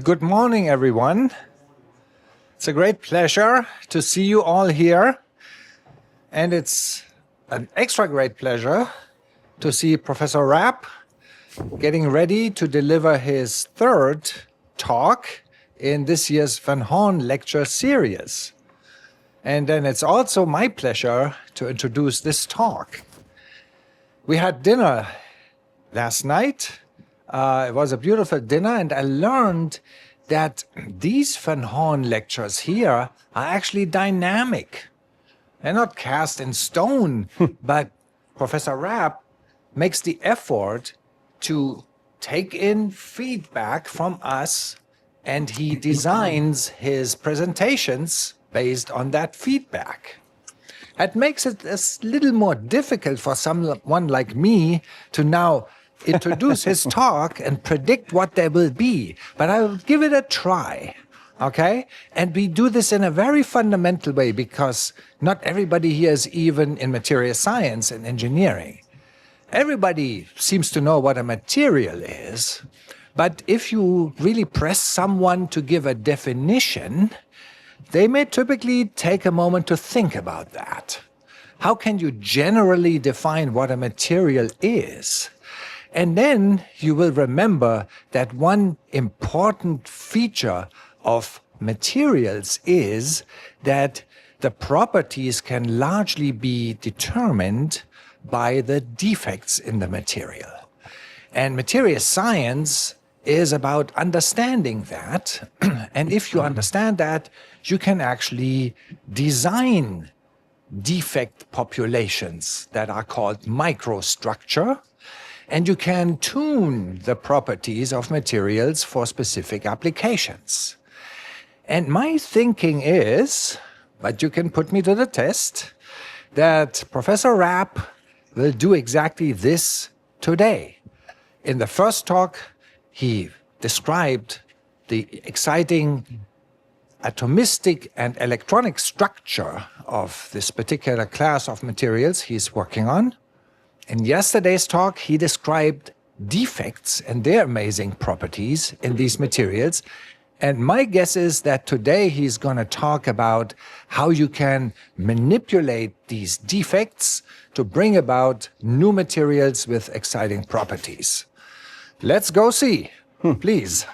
Good morning, everyone. It's a great pleasure to see you all here. And it's an extra great pleasure to see Professor Rappe getting ready to deliver his third talk in this year's Van Horn lecture series. And then it's also my pleasure to introduce this talk. We had dinner last night. It was a beautiful dinner, and I learned that these Van Horn lectures here are actually dynamic. They're not cast in stone, but Professor Rappe makes the effort to take in feedback from us, and he designs his presentations based on that feedback. It makes it a little more difficult for someone like me to now introduce his talk and predict what there will be, but I will give it a try, okay? And we do this in a very fundamental way because not everybody here is even in material science and engineering. Everybody seems to know what a material is, but if you really press someone to give a definition, they may typically take a moment to think about that. How can you generally define what a material is? And then you will remember that one important feature of materials is that the properties can largely be determined by the defects in the material. And material science is about understanding that. And if you understand that, you can actually design defect populations that are called microstructure, and you can tune the properties of materials for specific applications. And my thinking is, but you can put me to the test, that Professor Rappe will do exactly this today. In the first talk, he described the exciting atomistic and electronic structure of this particular class of materials he's working on. In yesterday's talk, he described defects and their amazing properties in these materials. And my guess is that today he's going to talk about how you can manipulate these defects to bring about new materials with exciting properties. Let's go see, please.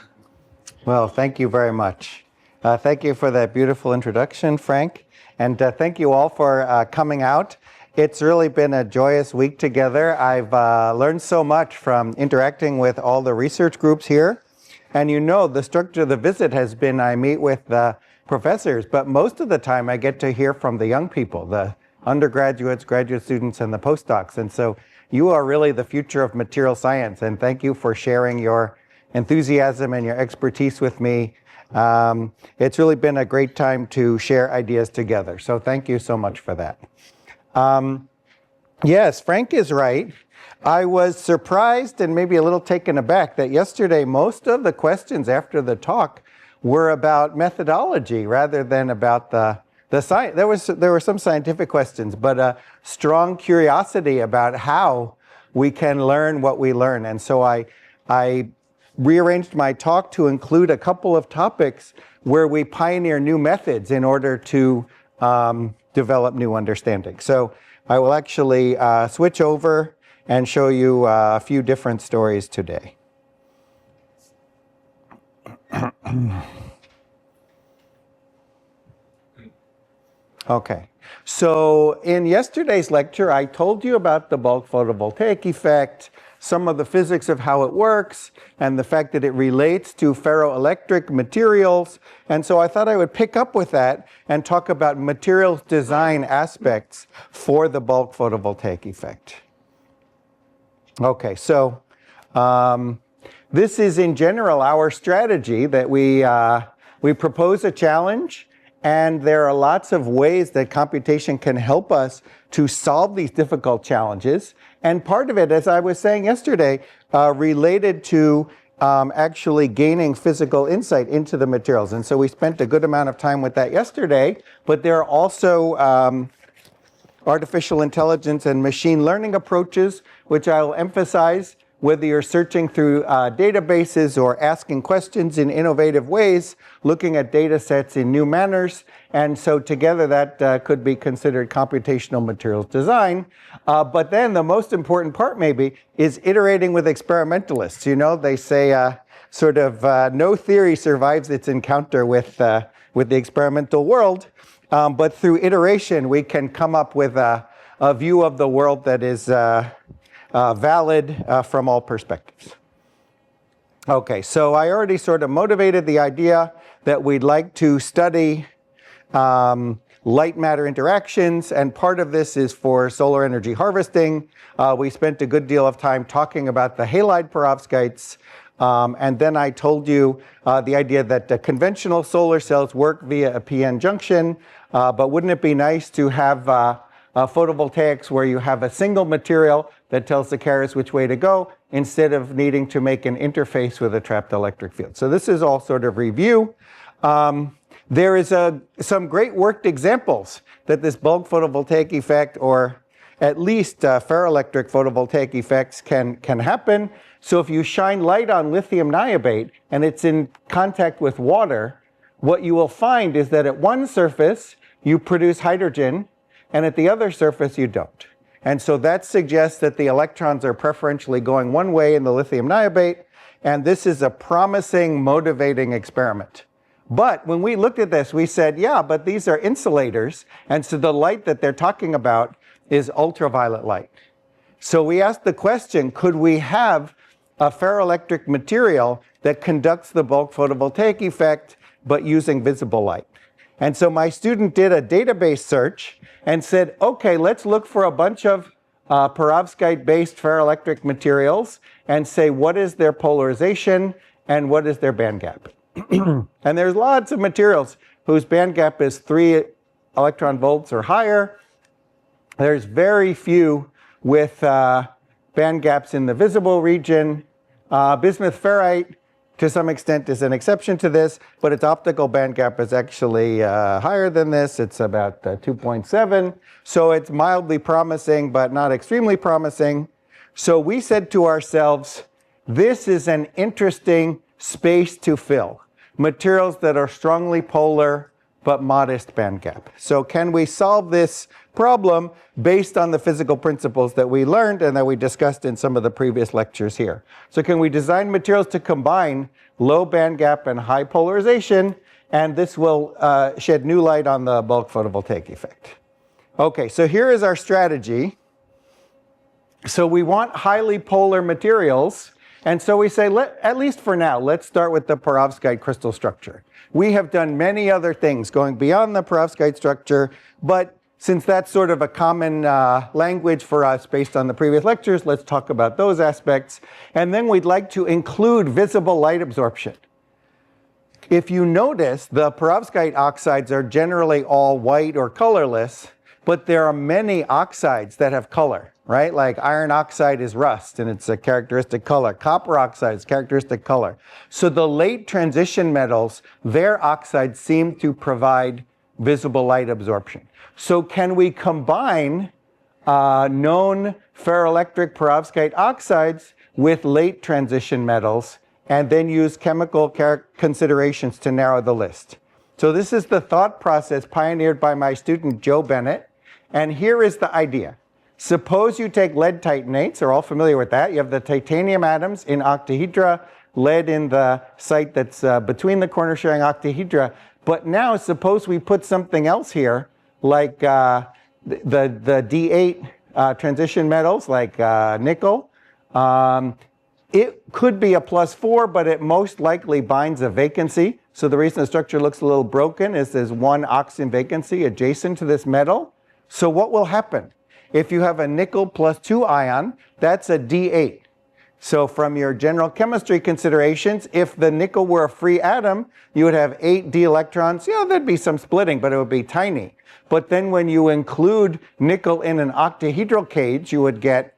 Well, thank you very much. Thank you for that beautiful introduction, Frank. And thank you all for coming out. It's really been a joyous week together. I've learned so much from interacting with all the research groups here. And you know, the structure of the visit has been I meet with the professors, but most of the time I get to hear from the young people, the undergraduates, graduate students, and the postdocs. And so you are really the future of material science. And thank you for sharing your enthusiasm and your expertise with me. It's really been a great time to share ideas together. So thank you so much for that. Yes, Frank is right. I was surprised and maybe a little taken aback that yesterday most of the questions after the talk were about methodology rather than about the science. There were some scientific questions, but a strong curiosity about how we can learn what we learn. And so I rearranged my talk to include a couple of topics where we pioneer new methods in order to develop new understanding. So I will actually switch over and show you a few different stories today. Okay, so in yesterday's lecture, I told you about the bulk photovoltaic effect, some of the physics of how it works, and the fact that it relates to ferroelectric materials. And so I thought I would pick up with that and talk about materials design aspects for the bulk photovoltaic effect. Okay, so this is in general our strategy that we propose a challenge, and there are lots of ways that computation can help us to solve these difficult challenges. And part of it, as I was saying yesterday, related to actually gaining physical insight into the materials. And so we spent a good amount of time with that yesterday, but there are also artificial intelligence and machine learning approaches, which I'll emphasize whether you're searching through databases or asking questions in innovative ways, looking at data sets in new manners. And so together that could be considered computational materials design. But then the most important part maybe is iterating with experimentalists. You know, they say sort of no theory survives its encounter with the experimental world. But through iteration, we can come up with a view of the world that is valid from all perspectives. Okay, so I already sort of motivated the idea that we'd like to study light matter interactions, and part of this is for solar energy harvesting. We spent a good deal of time talking about the halide perovskites, and then I told you the idea that conventional solar cells work via a PN junction, but wouldn't it be nice to have photovoltaics where you have a single material that tells the carriers which way to go instead of needing to make an interface with a trapped electric field. So this is all sort of review. There is some great worked examples that this bulk photovoltaic effect, or at least ferroelectric photovoltaic effects can happen. So if you shine light on lithium niobate and it's in contact with water, what you will find is that at one surface you produce hydrogen, and at the other surface you don't. And so that suggests that the electrons are preferentially going one way in the lithium niobate, and this is a promising, motivating experiment. But when we looked at this, we said, yeah, but these are insulators, and so the light that they're talking about is ultraviolet light. So we asked the question, could we have a ferroelectric material that conducts the bulk photovoltaic effect, but using visible light? And so my student did a database search and said, okay, let's look for a bunch of perovskite-based ferroelectric materials and say what is their polarization and what is their band gap. And there's lots of materials whose band gap is 3 electron volts or higher. There's very few with band gaps in the visible region. Bismuth ferrite, to some extent, is an exception to this, but its optical band gap is actually higher than this. It's about 2.7. So it's mildly promising, but not extremely promising. So we said to ourselves, this is an interesting space to fill. Materials that are strongly polar, but modest band gap. So can we solve this problem based on the physical principles that we learned and that we discussed in some of the previous lectures here? So can we design materials to combine low band gap and high polarization? And this will shed new light on the bulk photovoltaic effect. Okay, so here is our strategy. So we want highly polar materials. And so we say, at least for now, let's start with the perovskite crystal structure. We have done many other things going beyond the perovskite structure, but since that's sort of a common language for us based on the previous lectures, let's talk about those aspects. And then we'd like to include visible light absorption. If you notice, the perovskite oxides are generally all white or colorless, but there are many oxides that have color, right? Like iron oxide is rust, and it's a characteristic color. Copper oxide is characteristic color. So the late transition metals, their oxides seem to provide visible light absorption. So can we combine known ferroelectric perovskite oxides with late transition metals and then use chemical considerations to narrow the list? So this is the thought process pioneered by my student Joe Bennett. And here is the idea. Suppose you take lead titanates, are all familiar with that. You have the titanium atoms in octahedra, lead in the site that's between the corner sharing octahedra. But now suppose we put something else here, like the D8 transition metals, like nickel. It could be a +4, but it most likely binds a vacancy. So the reason the structure looks a little broken is there's one oxygen vacancy adjacent to this metal. So what will happen? If you have a nickel +2 ion, that's a D8. So from your general chemistry considerations, if the nickel were a free atom, you would have 8 d electrons. Yeah, there'd be some splitting, but it would be tiny. But then when you include nickel in an octahedral cage, you would get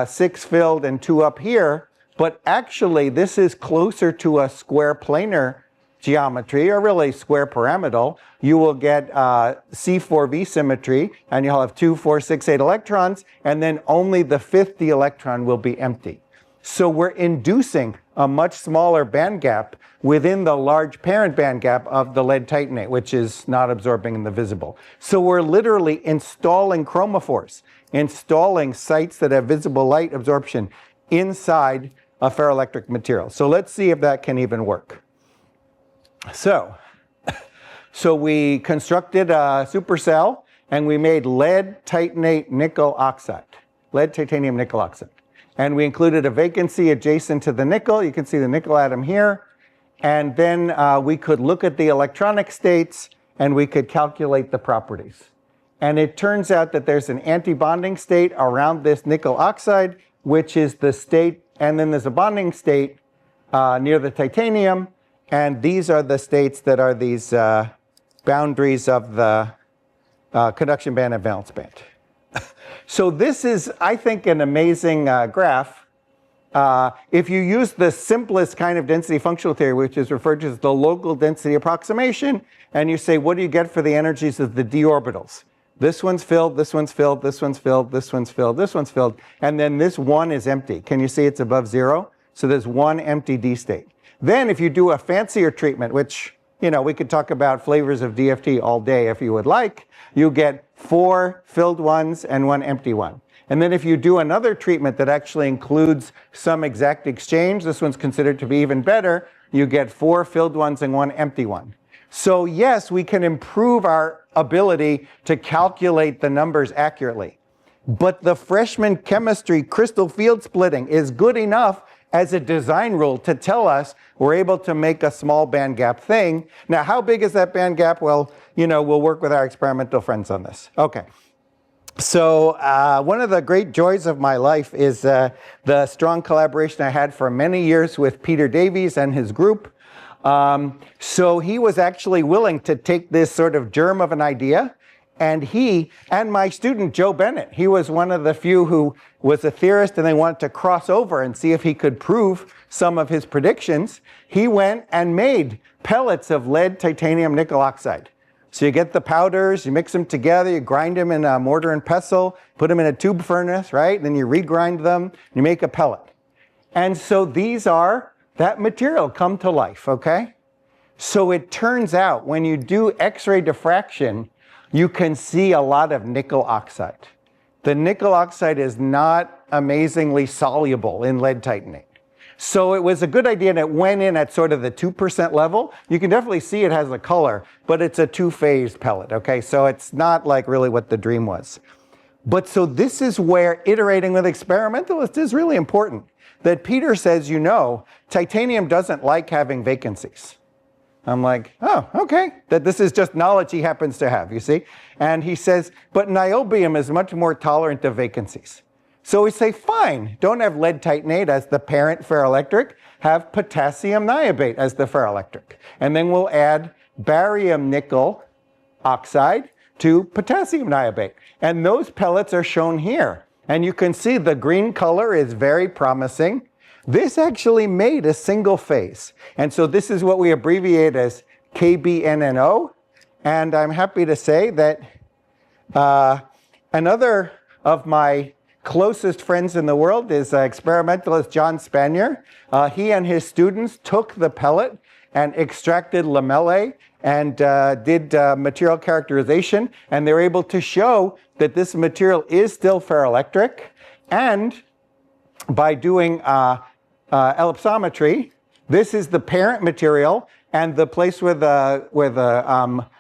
6 filled and 2 up here. But actually, this is closer to a square planar geometry, or really square pyramidal. You will get C4V symmetry, and you'll have 2, 4, 6, 8 electrons, and then only the 5th d electron will be empty. So we're inducing a much smaller band gap within the large parent band gap of the lead titanate, which is not absorbing in the visible. So we're literally installing chromophores, installing sites that have visible light absorption inside a ferroelectric material. So let's see if that can even work. So we constructed a supercell and we made lead titanate nickel oxide, lead titanium nickel oxide. And we included a vacancy adjacent to the nickel. You can see the nickel atom here. And then we could look at the electronic states and we could calculate the properties. And it turns out that there's an anti-bonding state around this nickel oxide, which is the state, and then there's a bonding state near the titanium. And these are the states that are these boundaries of the conduction band and valence band. So this is, I think, an amazing graph. If you use the simplest kind of density functional theory, which is referred to as the local density approximation, and you say, what do you get for the energies of the d orbitals? This one's filled, this one's filled, this one's filled, this one's filled, this one's filled, and then this one is empty. Can you see it's above 0? So there's one empty d state. Then if you do a fancier treatment, which, you know, we could talk about flavors of DFT all day if you would like, you get 4 filled ones and 1 empty one. And then if you do another treatment that actually includes some exact exchange, this one's considered to be even better, you get 4 filled ones and 1 empty one. So yes, we can improve our ability to calculate the numbers accurately. But the freshman chemistry crystal field splitting is good enough as a design rule to tell us we're able to make a small band gap thing. Now, how big is that band gap? Well, you know, we'll work with our experimental friends on this. Okay. So one of the great joys of my life is the strong collaboration I had for many years with Peter Davies and his group. So he was actually willing to take this sort of germ of an idea, and he and my student Joe Bennett, he was one of the few who was a theorist and they wanted to cross over and see if he could prove some of his predictions. He went and made pellets of lead titanium nickel oxide. So you get the powders, you mix them together, you grind them in a mortar and pestle, put them in a tube furnace, right? Then you regrind them, and you make a pellet. And so these are that material come to life, okay? So it turns out when you do X-ray diffraction, you can see a lot of nickel oxide. The nickel oxide is not amazingly soluble in lead titanate. So it was a good idea, and it went in at sort of the 2% level. You can definitely see it has a color, but it's a 2-phase pellet, okay? So it's not like really what the dream was. But so this is where iterating with experimentalists is really important. That Peter says, you know, titanium doesn't like having vacancies. I'm like, oh, okay. That this is just knowledge he happens to have, you see? And he says, but niobium is much more tolerant of vacancies. So we say, fine, don't have lead titanate as the parent ferroelectric, have potassium niobate as the ferroelectric. And then we'll add barium nickel oxide to potassium niobate. And those pellets are shown here. And you can see the green color is very promising. This actually made a single phase. And so this is what we abbreviate as KBNNO. And I'm happy to say that another of my closest friends in the world is experimentalist John Spanier. He and his students took the pellet and extracted lamellae and did material characterization. And they were able to show that this material is still ferroelectric. And by doing ellipsometry, this is the parent material, and the place where the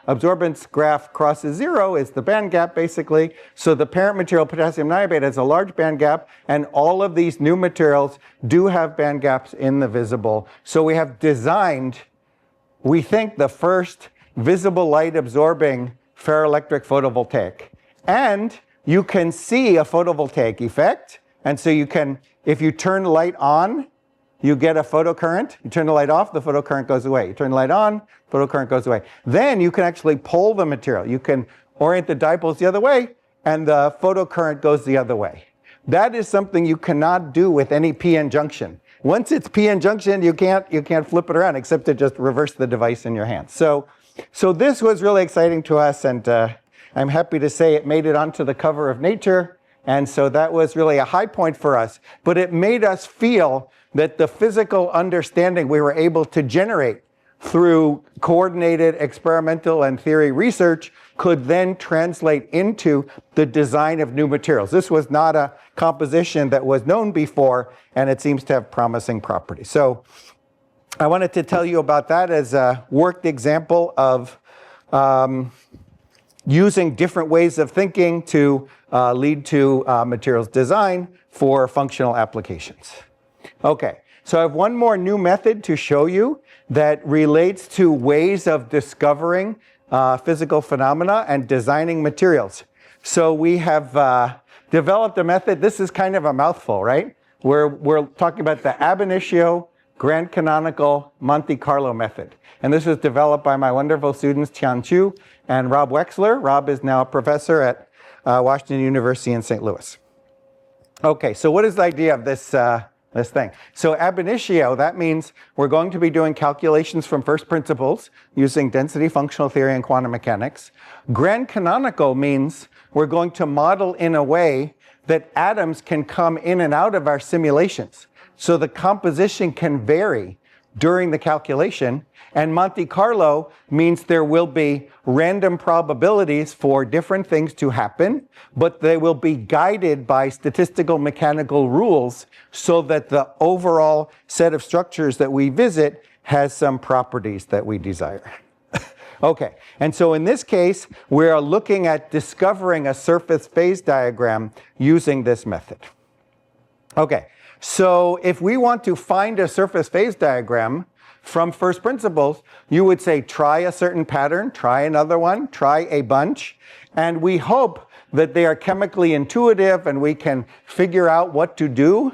absorbance graph crosses 0 is the band gap, basically. So the parent material, potassium niobate, has a large band gap, and all of these new materials do have band gaps in the visible. So we have designed, we think, the first visible light absorbing ferroelectric photovoltaic. And you can see a photovoltaic effect. And so you can, if you turn light on, you get a photocurrent. You turn the light off, the photocurrent goes away. You turn the light on, photocurrent goes away. Then you can actually pull the material. You can orient the dipoles the other way, and the photocurrent goes the other way. That is something you cannot do with any p-n junction. Once it's p-n junction, you can't flip it around except to just reverse the device in your hand. So this was really exciting to us, and I'm happy to say it made it onto the cover of Nature. And so that was really a high point for us. But it made us feel that the physical understanding we were able to generate through coordinated experimental and theory research could then translate into the design of new materials. This was not a composition that was known before, and it seems to have promising properties. So I wanted to tell you about that as a worked example of using different ways of thinking to lead to materials design for functional applications. Okay, so I have one more new method to show you that relates to ways of discovering physical phenomena and designing materials. So we have developed a method. This is kind of a mouthful, right? We're talking about the ab initio grand canonical Monte Carlo method. And this was developed by my wonderful students Tian Chu and Rob Wexler. Rob is now a professor at Washington University in St. Louis. Okay, so what is the idea of this thing? So ab initio, that means we're going to be doing calculations from first principles using density functional theory and quantum mechanics. Grand canonical means we're going to model in a way that atoms can come in and out of our simulations. So the composition can vary during the calculation. And Monte Carlo means there will be random probabilities for different things to happen, but they will be guided by statistical mechanical rules so that the overall set of structures that we visit has some properties that we desire. Okay, and so in this case, we're looking at discovering a surface phase diagram using this method. Okay, so if we want to find a surface phase diagram from first principles, you would say try a certain pattern, try another one, try a bunch, and we hope that they are chemically intuitive and we can figure out what to do.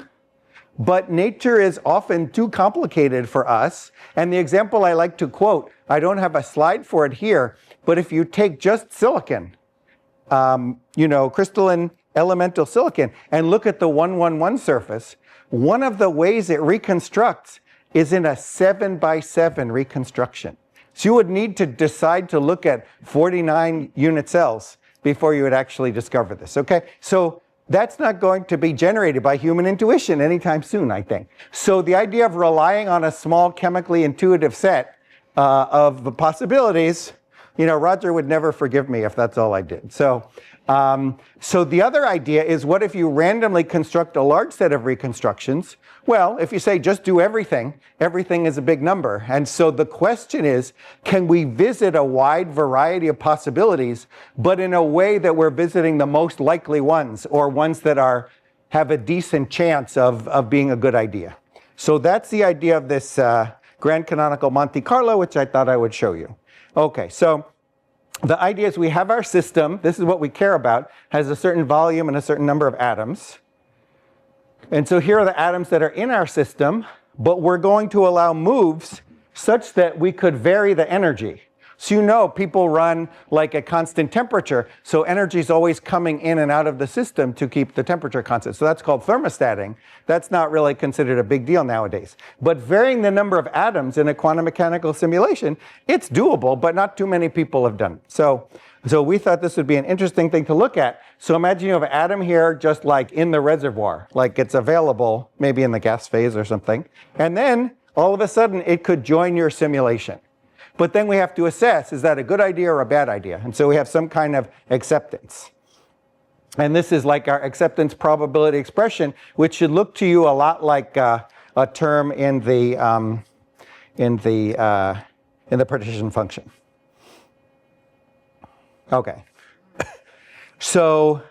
But nature is often too complicated for us. And the example I like to quote, I don't have a slide for it here, but if you take just silicon, crystalline elemental silicon, and look at the 111 surface, one of the ways it reconstructs is in a 7x7 reconstruction. So you would need to decide to look at 49 unit cells before you would actually discover this, okay? So that's not going to be generated by human intuition anytime soon, I think. So the idea of relying on a small chemically intuitive set of the possibilities, Roger would never forgive me if that's all I did. So the other idea is, what if you randomly construct a large set of reconstructions? Well, if you say just do everything, everything is a big number. And so the question is, can we visit a wide variety of possibilities, but in a way that we're visiting the most likely ones, or ones that have a decent chance of being a good idea? So that's the idea of this grand canonical Monte Carlo, which I thought I would show you. Okay, so the idea is we have our system, this is what we care about, has a certain volume and a certain number of atoms. And so here are the atoms that are in our system, but we're going to allow moves such that we could vary the energy. So people run like a constant temperature, so energy is always coming in and out of the system to keep the temperature constant. So that's called thermostating. That's not really considered a big deal nowadays. But varying the number of atoms in a quantum mechanical simulation, it's doable, but not too many people have done it. So we thought this would be an interesting thing to look at. So imagine you have an atom here just like in the reservoir, like it's available maybe in the gas phase or something. And then all of a sudden it could join your simulation. But then we have to assess, is that a good idea or a bad idea? And so we have some kind of acceptance. And this is like our acceptance probability expression, which should look to you a lot like a term in the partition function. Okay. So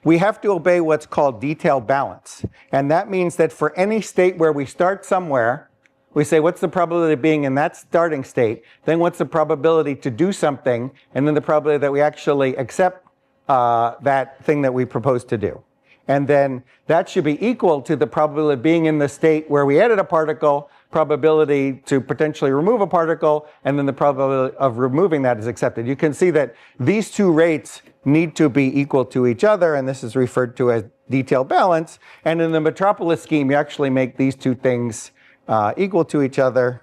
we have to obey what's called detail balance. And that means that for any state where we start somewhere, we say, what's the probability of being in that starting state? Then what's the probability to do something? And then the probability that we actually accept that thing that we propose to do. And then that should be equal to the probability of being in the state where we added a particle, probability to potentially remove a particle, and then the probability of removing that is accepted. You can see that these two rates need to be equal to each other, and this is referred to as detail balance. And in the metropolis scheme, you actually make these two things equal to each other.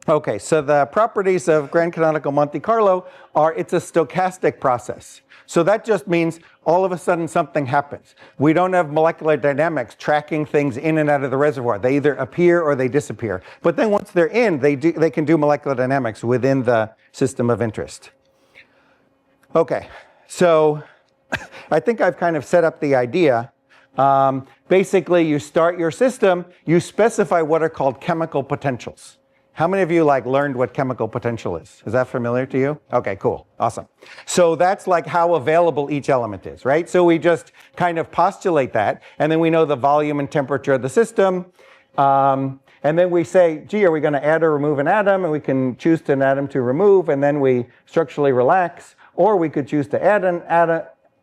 Okay, so the properties of grand canonical Monte Carlo are, it's a stochastic process. So that just means all of a sudden something happens. We don't have molecular dynamics tracking things in and out of the reservoir. They either appear or they disappear. But then once they're in, they can do molecular dynamics within the system of interest. Okay, so I think I've kind of set up the idea. Basically, you start your system, you specify what are called chemical potentials. How many of you learned what chemical potential is? Is that familiar to you? Okay, cool, awesome. So that's like how available each element is, right? So we just kind of postulate that, and then we know the volume and temperature of the system. And then we say, gee, are we going to add or remove an atom? And we can choose an atom to remove, and then we structurally relax. Or we could choose to add an atom,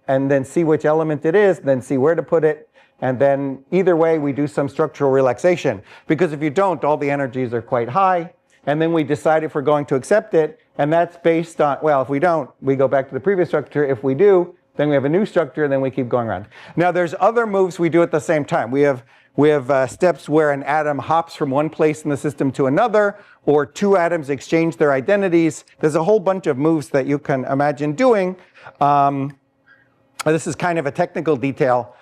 and then see which element it is, then see where to put it. And then either way, we do some structural relaxation. Because if you don't, all the energies are quite high. And then we decide if we're going to accept it. And that's based on, well, if we don't, we go back to the previous structure. If we do, then we have a new structure, and then we keep going around. Now, there's other moves we do at the same time. We have steps where an atom hops from one place in the system to another, or two atoms exchange their identities. There's a whole bunch of moves that you can imagine doing. This is kind of a technical detail.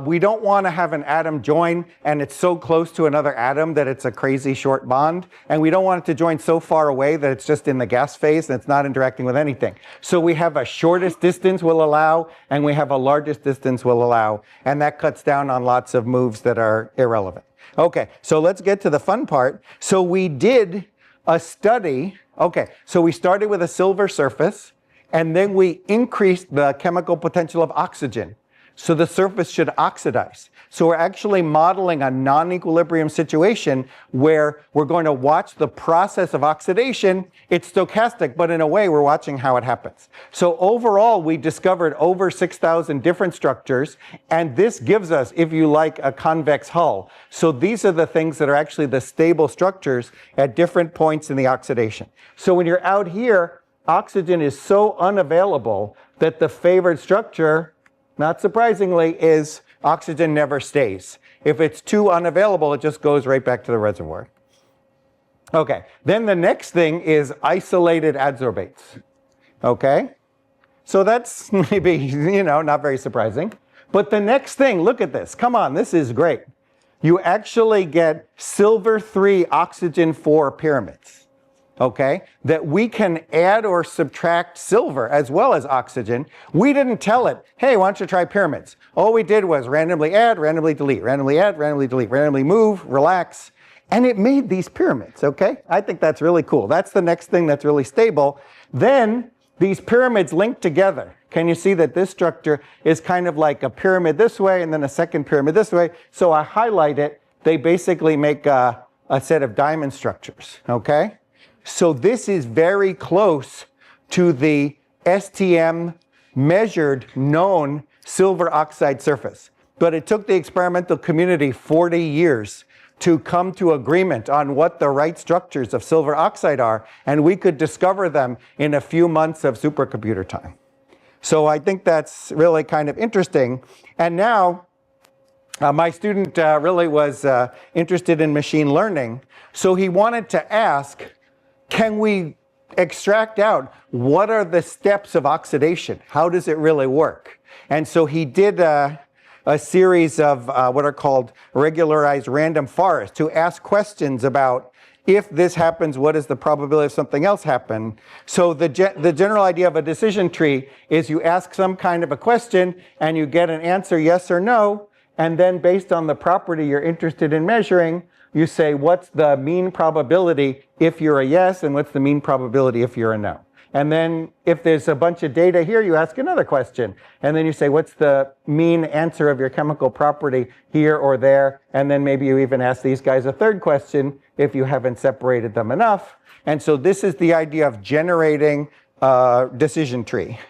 We don't want to have an atom join and it's so close to another atom that it's a crazy short bond. And we don't want it to join so far away that it's just in the gas phase and it's not interacting with anything. So we have a shortest distance will allow, and we have a largest distance will allow. And that cuts down on lots of moves that are irrelevant. Okay, so let's get to the fun part. So we did a study. Okay, so we started with a silver surface, and then we increased the chemical potential of oxygen. So the surface should oxidize. So we're actually modeling a non-equilibrium situation where we're going to watch the process of oxidation. It's stochastic, but in a way, we're watching how it happens. So overall, we discovered over 6,000 different structures, and this gives us, if you like, a convex hull. So these are the things that are actually the stable structures at different points in the oxidation. So when you're out here, oxygen is so unavailable that the favored structure, not surprisingly, is oxygen never stays. If it's too unavailable, it just goes right back to the reservoir. Okay, then the next thing is isolated adsorbates. Okay, so that's maybe, not very surprising. But the next thing, look at this. Come on, this is great. You actually get silver 3 oxygen 4 pyramids. Okay, that we can add or subtract silver as well as oxygen. We didn't tell it, hey, why don't you try pyramids? All we did was randomly add, randomly delete, randomly add, randomly delete, randomly move, relax, and it made these pyramids, okay? I think that's really cool. That's the next thing that's really stable. Then these pyramids link together. Can you see that this structure is kind of like a pyramid this way and then a second pyramid this way? So I highlight it. They basically make a set of diamond structures, okay? So this is very close to the STM measured known silver oxide surface. But it took the experimental community 40 years to come to agreement on what the right structures of silver oxide are, and we could discover them in a few months of supercomputer time. So I think that's really kind of interesting. And now, my student really was interested in machine learning, so he wanted to ask, can we extract out what are the steps of oxidation? How does it really work? And so he did a series of what are called regularized random forests to ask questions about if this happens, what is the probability of something else happen? So the general idea of a decision tree is you ask some kind of a question and you get an answer yes or no, and then based on the property you're interested in measuring, you say, what's the mean probability if you're a yes, and what's the mean probability if you're a no? And then if there's a bunch of data here, you ask another question. And then you say, what's the mean answer of your chemical property here or there? And then maybe you even ask these guys a third question if you haven't separated them enough. And so this is the idea of generating a decision tree.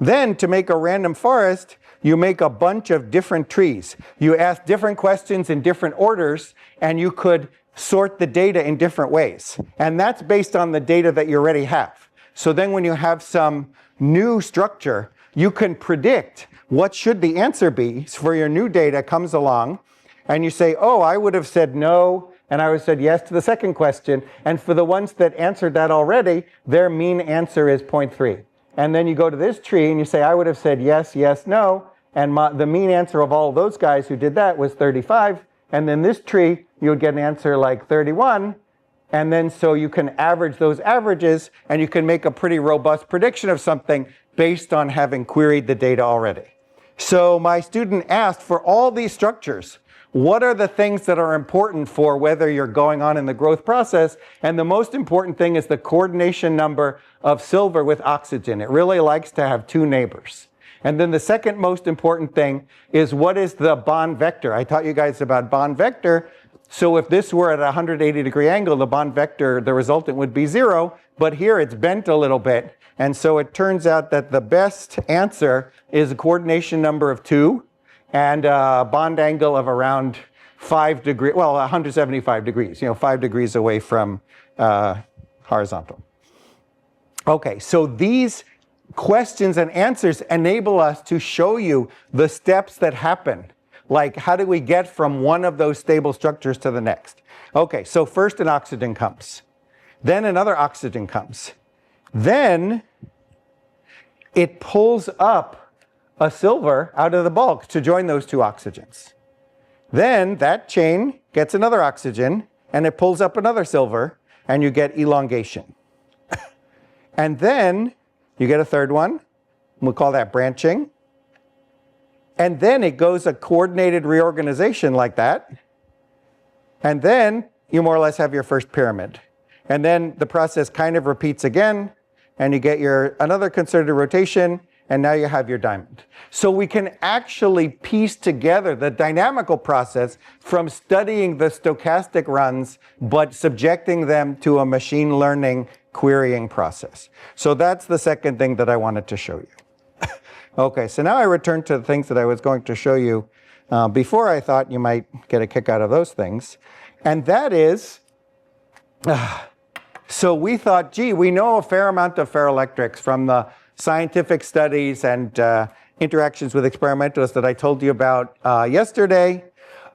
Then to make a random forest, you make a bunch of different trees. You ask different questions in different orders, and you could sort the data in different ways. And that's based on the data that you already have. So then when you have some new structure, you can predict what should the answer be for your new data comes along, and you say, oh, I would have said no, and I would have said yes to the second question. And for the ones that answered that already, their mean answer is 0.3. and then you go to this tree and you say, I would have said yes, yes, no, and the mean answer of all of those guys who did that was 35, and then this tree, you would get an answer like 31, and then so you can average those averages, and you can make a pretty robust prediction of something based on having queried the data already. So my student asked, for all these structures, what are the things that are important for whether you're going on in the growth process? And the most important thing is the coordination number of silver with oxygen. It really likes to have two neighbors. And then the second most important thing is, what is the bond vector? I taught you guys about bond vector. So if this were at a 180-degree angle, the bond vector, the resultant would be 0. But here it's bent a little bit. And so it turns out that the best answer is a coordination number of 2. And a bond angle of around 5 degrees, well, 175 degrees, 5 degrees away from horizontal. Okay, so these questions and answers enable us to show you the steps that happen. Like, how do we get from one of those stable structures to the next? Okay, so first an oxygen comes. Then another oxygen comes. Then it pulls up a silver out of the bulk to join those two oxygens. Then that chain gets another oxygen, and it pulls up another silver, and you get elongation. And then you get a third one. We'll call that branching. And then it goes a coordinated reorganization like that. And then you more or less have your first pyramid. And then the process kind of repeats again, and you get another concerted rotation, and now you have your diamond. So we can actually piece together the dynamical process from studying the stochastic runs, but subjecting them to a machine learning querying process. So that's the second thing that I wanted to show you. Okay, so now I return to the things that I was going to show you before. I thought you might get a kick out of those things. And that is, so we thought, gee, we know a fair amount of ferroelectrics from the scientific studies and interactions with experimentalists that I told you about yesterday.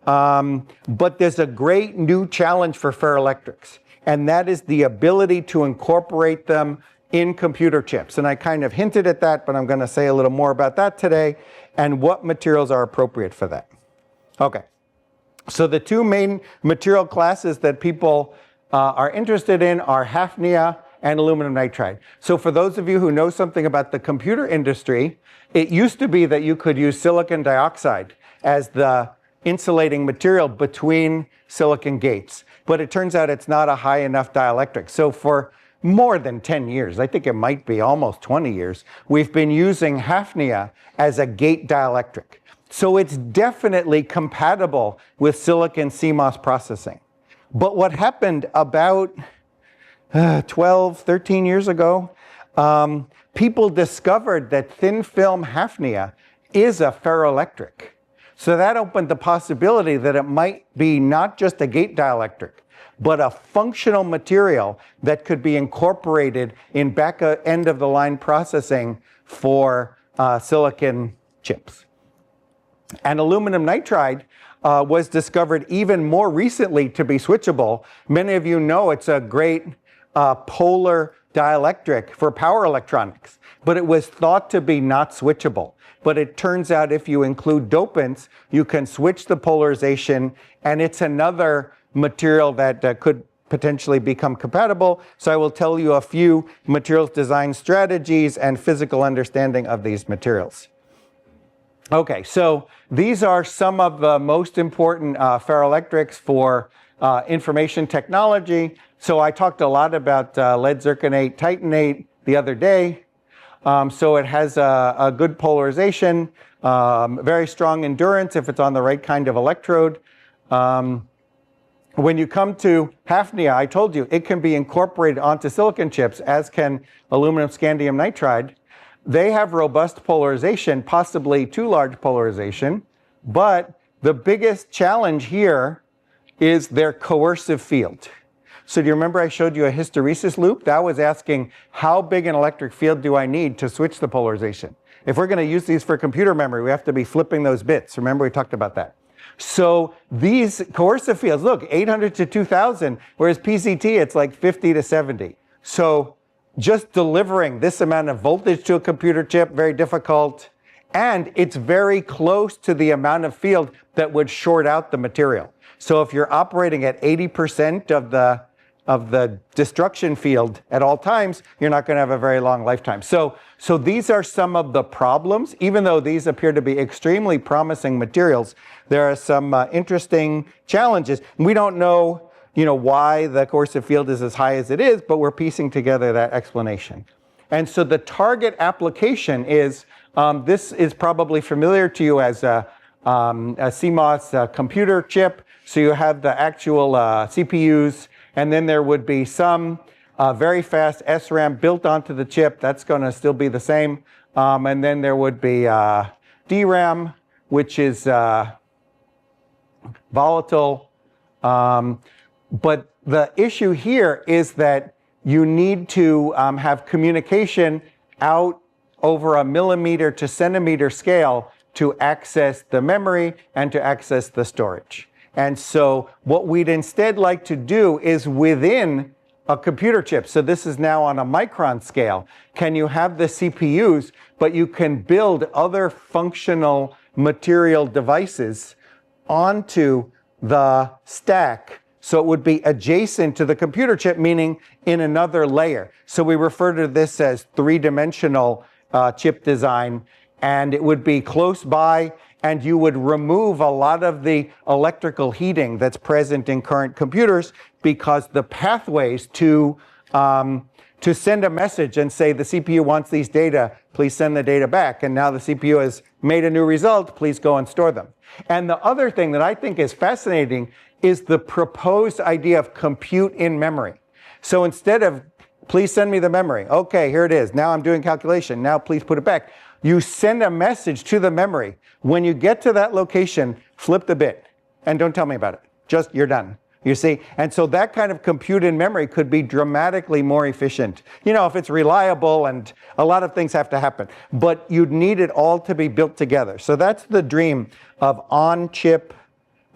But there's a great new challenge for ferroelectrics, and that is the ability to incorporate them in computer chips. And I kind of hinted at that, but I'm going to say a little more about that today and what materials are appropriate for that. Okay, so the two main material classes that people are interested in are hafnia and aluminum nitride. So for those of you who know something about the computer industry, it used to be that you could use silicon dioxide as the insulating material between silicon gates. But it turns out it's not a high enough dielectric. So for more than 10 years, I think it might be almost 20 years, we've been using hafnia as a gate dielectric. So it's definitely compatible with silicon CMOS processing. But what happened about 12, 13 years ago, people discovered that thin film hafnia is a ferroelectric. So that opened the possibility that it might be not just a gate dielectric, but a functional material that could be incorporated in back end of the line processing for silicon chips. And aluminum nitride was discovered even more recently to be switchable. Many of you know it's a great polar dielectric for power electronics, but it was thought to be not switchable. But it turns out if you include dopants, you can switch the polarization, and it's another material that could potentially become compatible. So I will tell you a few materials design strategies and physical understanding of these materials. Okay, so these are some of the most important ferroelectrics for information technology. So I talked a lot about lead zirconate titanate the other day. So it has a good polarization, very strong endurance if it's on the right kind of electrode. When you come to hafnia, I told you, it can be incorporated onto silicon chips, as can aluminum scandium nitride. They have robust polarization, possibly too large polarization, but the biggest challenge here is their coercive field. So do you remember I showed you a hysteresis loop? That was asking, how big an electric field do I need to switch the polarization? If we're going to use these for computer memory, we have to be flipping those bits. Remember we talked about that. So these coercive fields, look, 800 to 2000, whereas PCT, it's like 50 to 70. So just delivering this amount of voltage to a computer chip, very difficult. And it's very close to the amount of field that would short out the material. So if you're operating at 80% of the destruction field at all times, you're not going to have a very long lifetime. So these are some of the problems. Even though these appear to be extremely promising materials, there are some interesting challenges. We don't know, why the coercive field is as high as it is, but we're piecing together that explanation. And so the target application is, this is probably familiar to you as a CMOS computer chip. So you have the actual CPUs, and then there would be some very fast SRAM built onto the chip. That's going to still be the same. And then there would be DRAM, which is volatile. But the issue here is that you need to have communication out over a millimeter to centimeter scale to access the memory and to access the storage. And so what we'd instead like to do is within a computer chip, so this is now on a micron scale, can you have the CPUs, but you can build other functional material devices onto the stack. So it would be adjacent to the computer chip, meaning in another layer. So we refer to this as three-dimensional chip design, and it would be close by, and you would remove a lot of the electrical heating that's present in current computers, because the pathways to send a message and say the CPU wants these data, please send the data back, and now the CPU has made a new result, please go and store them. And the other thing that I think is fascinating is the proposed idea of compute in memory. So instead of, please send me the memory, okay, here it is, now I'm doing calculation, now please put it back. You send a message to the memory. When you get to that location, flip the bit and don't tell me about it. Just, you're done. You see? And so that kind of compute in memory could be dramatically more efficient. If it's reliable, and a lot of things have to happen. But you'd need it all to be built together. So that's the dream of on-chip,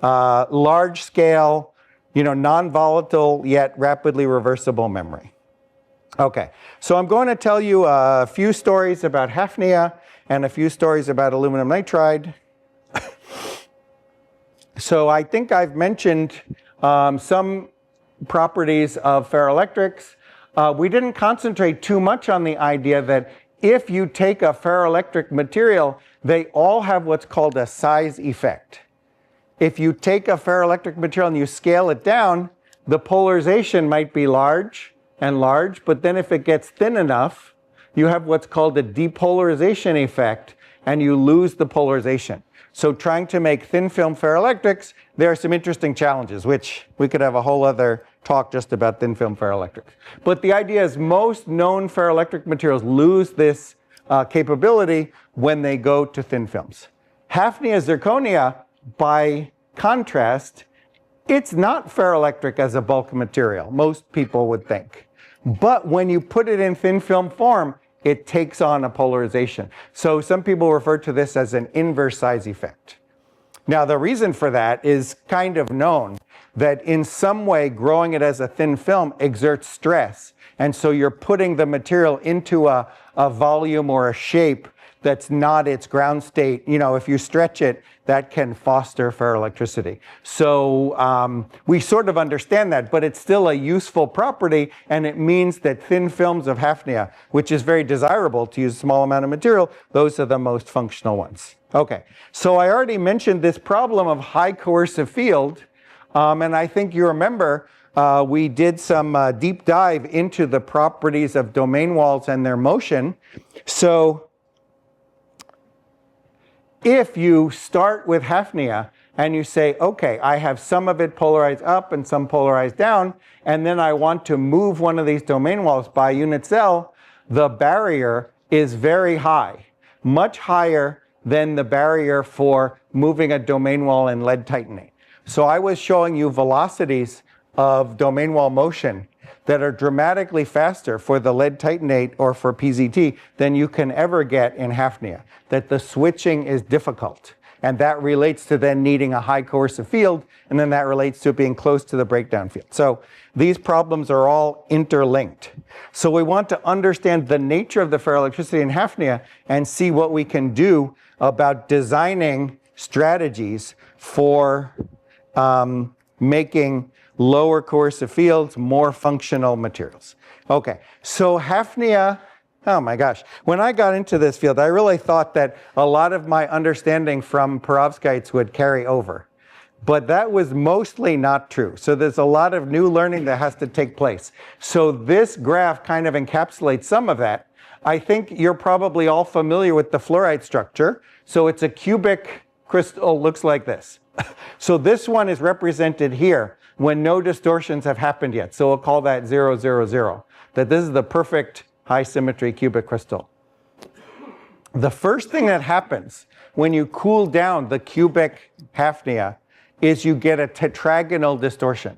large-scale, non-volatile yet rapidly reversible memory. Okay, so I'm going to tell you a few stories about hafnia and a few stories about aluminum nitride. So I think I've mentioned some properties of ferroelectrics. We didn't concentrate too much on the idea that if you take a ferroelectric material, they all have what's called a size effect. If you take a ferroelectric material and you scale it down, the polarization might be large and large, but then if it gets thin enough, you have what's called a depolarization effect, and you lose the polarization. So trying to make thin film ferroelectrics, there are some interesting challenges, which we could have a whole other talk just about thin film ferroelectrics. But the idea is most known ferroelectric materials lose this capability when they go to thin films. Hafnia zirconia, by contrast, it's not ferroelectric as a bulk material, most people would think. But when you put it in thin film form, it takes on a polarization. So some people refer to this as an inverse size effect. Now, the reason for that is kind of known, that in some way growing it as a thin film exerts stress. And so you're putting the material into a volume or a shape that's not its ground state. If you stretch it, that can foster ferroelectricity. So we sort of understand that, but it's still a useful property, and it means that thin films of hafnia, which is very desirable to use a small amount of material, those are the most functional ones. Okay, so I already mentioned this problem of high coercive field, and I think you remember we did some deep dive into the properties of domain walls and their motion. So if you start with hafnia and you say, okay, I have some of it polarized up and some polarized down, and then I want to move one of these domain walls by unit cell, the barrier is very high, much higher than the barrier for moving a domain wall in lead titanate. So I was showing you velocities of domain wall motion that are dramatically faster for the lead titanate or for PZT than you can ever get in hafnia, that the switching is difficult. And that relates to then needing a high coercive field, and then that relates to it being close to the breakdown field. So these problems are all interlinked. So we want to understand the nature of the ferroelectricity in Hafnia and see what we can do about designing strategies for making lower coercive fields more functional materials. Okay, so Hafnia, oh my gosh. When I got into this field, I really thought that a lot of my understanding from perovskites would carry over. But that was mostly not true. So there's a lot of new learning that has to take place. So this graph kind of encapsulates some of that. I think you're probably all familiar with the fluorite structure. So it's a cubic crystal, looks like this. So this one is represented here when no distortions have happened yet. So we'll call that 0, 0, 0. That this is the perfect high symmetry cubic crystal. The first thing that happens when you cool down the cubic Hafnia is you get a tetragonal distortion.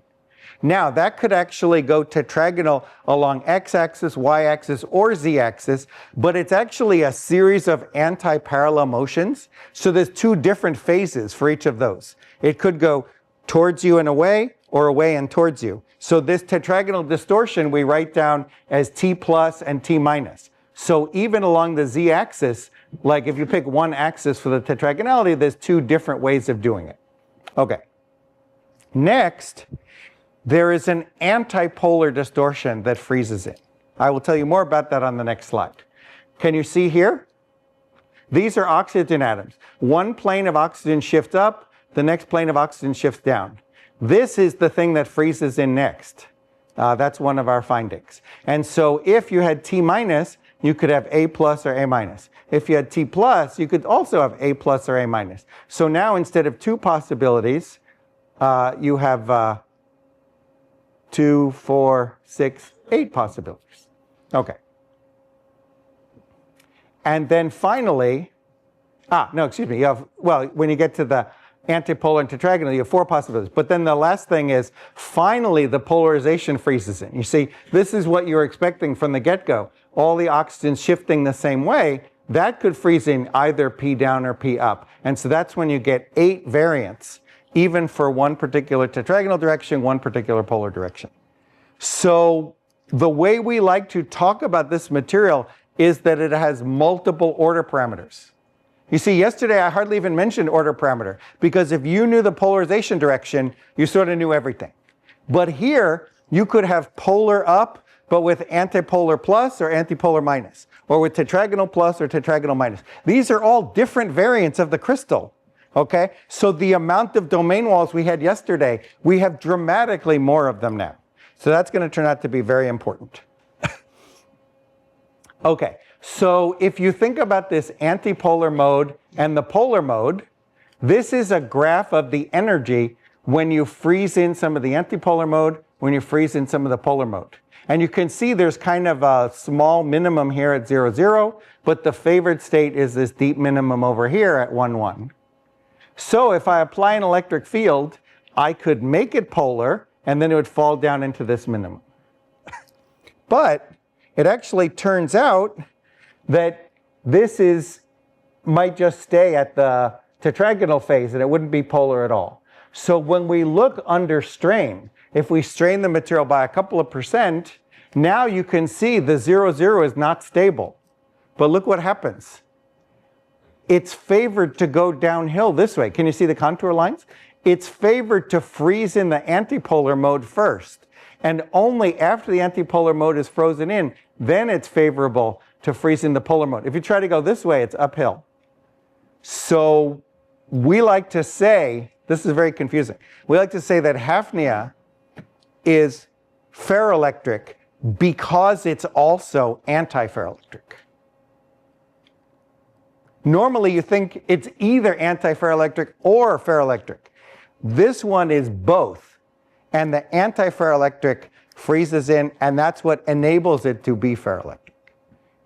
Now that could actually go tetragonal along x-axis, y-axis, or z-axis, but it's actually a series of anti-parallel motions. So there's two different phases for each of those. It could go towards you and away, or away and towards you. So this tetragonal distortion we write down as T plus and T minus. So even along the z-axis, like if you pick one axis for the tetragonality, there's two different ways of doing it. Okay. Next, there is an antipolar distortion that freezes it. I will tell you more about that on the next slide. Can you see here? These are oxygen atoms. One plane of oxygen shifts up, the next plane of oxygen shifts down. This is the thing that freezes in next. That's one of our findings. And so if you had T minus, you could have A plus or A minus. If you had T plus, you could also have A plus or A minus. So now instead of two possibilities, you have 2, 4, 6, 8 possibilities. Okay. And then finally, you have, well, when you get to the antipolar and tetragonal, you have 4 possibilities. But then the last thing is, finally, the polarization freezes in. You see, this is what you're expecting from the get-go. All the oxygens shifting the same way, that could freeze in either P down or P up. And so that's when you get 8 variants, even for one particular tetragonal direction, one particular polar direction. So the way we like to talk about this material is that it has multiple order parameters. You see, yesterday I hardly even mentioned order parameter, because if you knew the polarization direction, you sort of knew everything. But here, you could have polar up, but with antipolar plus or antipolar minus, or with tetragonal plus or tetragonal minus. These are all different variants of the crystal. Okay, so the amount of domain walls we had yesterday, we have dramatically more of them now. So that's going to turn out to be very important. Okay, so if you think about this antipolar mode and the polar mode, this is a graph of the energy when you freeze in some of the antipolar mode, when you freeze in some of the polar mode. And you can see there's kind of a small minimum here at 0, 0, but the favored state is this deep minimum over here at 1, 1. So if I apply an electric field, I could make it polar, and then it would fall down into this minimum. But it actually turns out that this might just stay at the tetragonal phase, and it wouldn't be polar at all. So when we look under strain, if we strain the material by a couple of %, now you can see the 0, 0 is not stable. But look what happens. It's favored to go downhill this way. Can you see the contour lines? It's favored to freeze in the antipolar mode first. And only after the antipolar mode is frozen in, then it's favorable to freeze in the polar mode. If you try to go this way, it's uphill. So we like to say, this is very confusing. We like to say that Hafnia is ferroelectric because it's also anti-ferroelectric. Normally you think it's either anti-ferroelectric or ferroelectric. This one is both. And the anti-ferroelectric freezes in, and that's what enables it to be ferroelectric.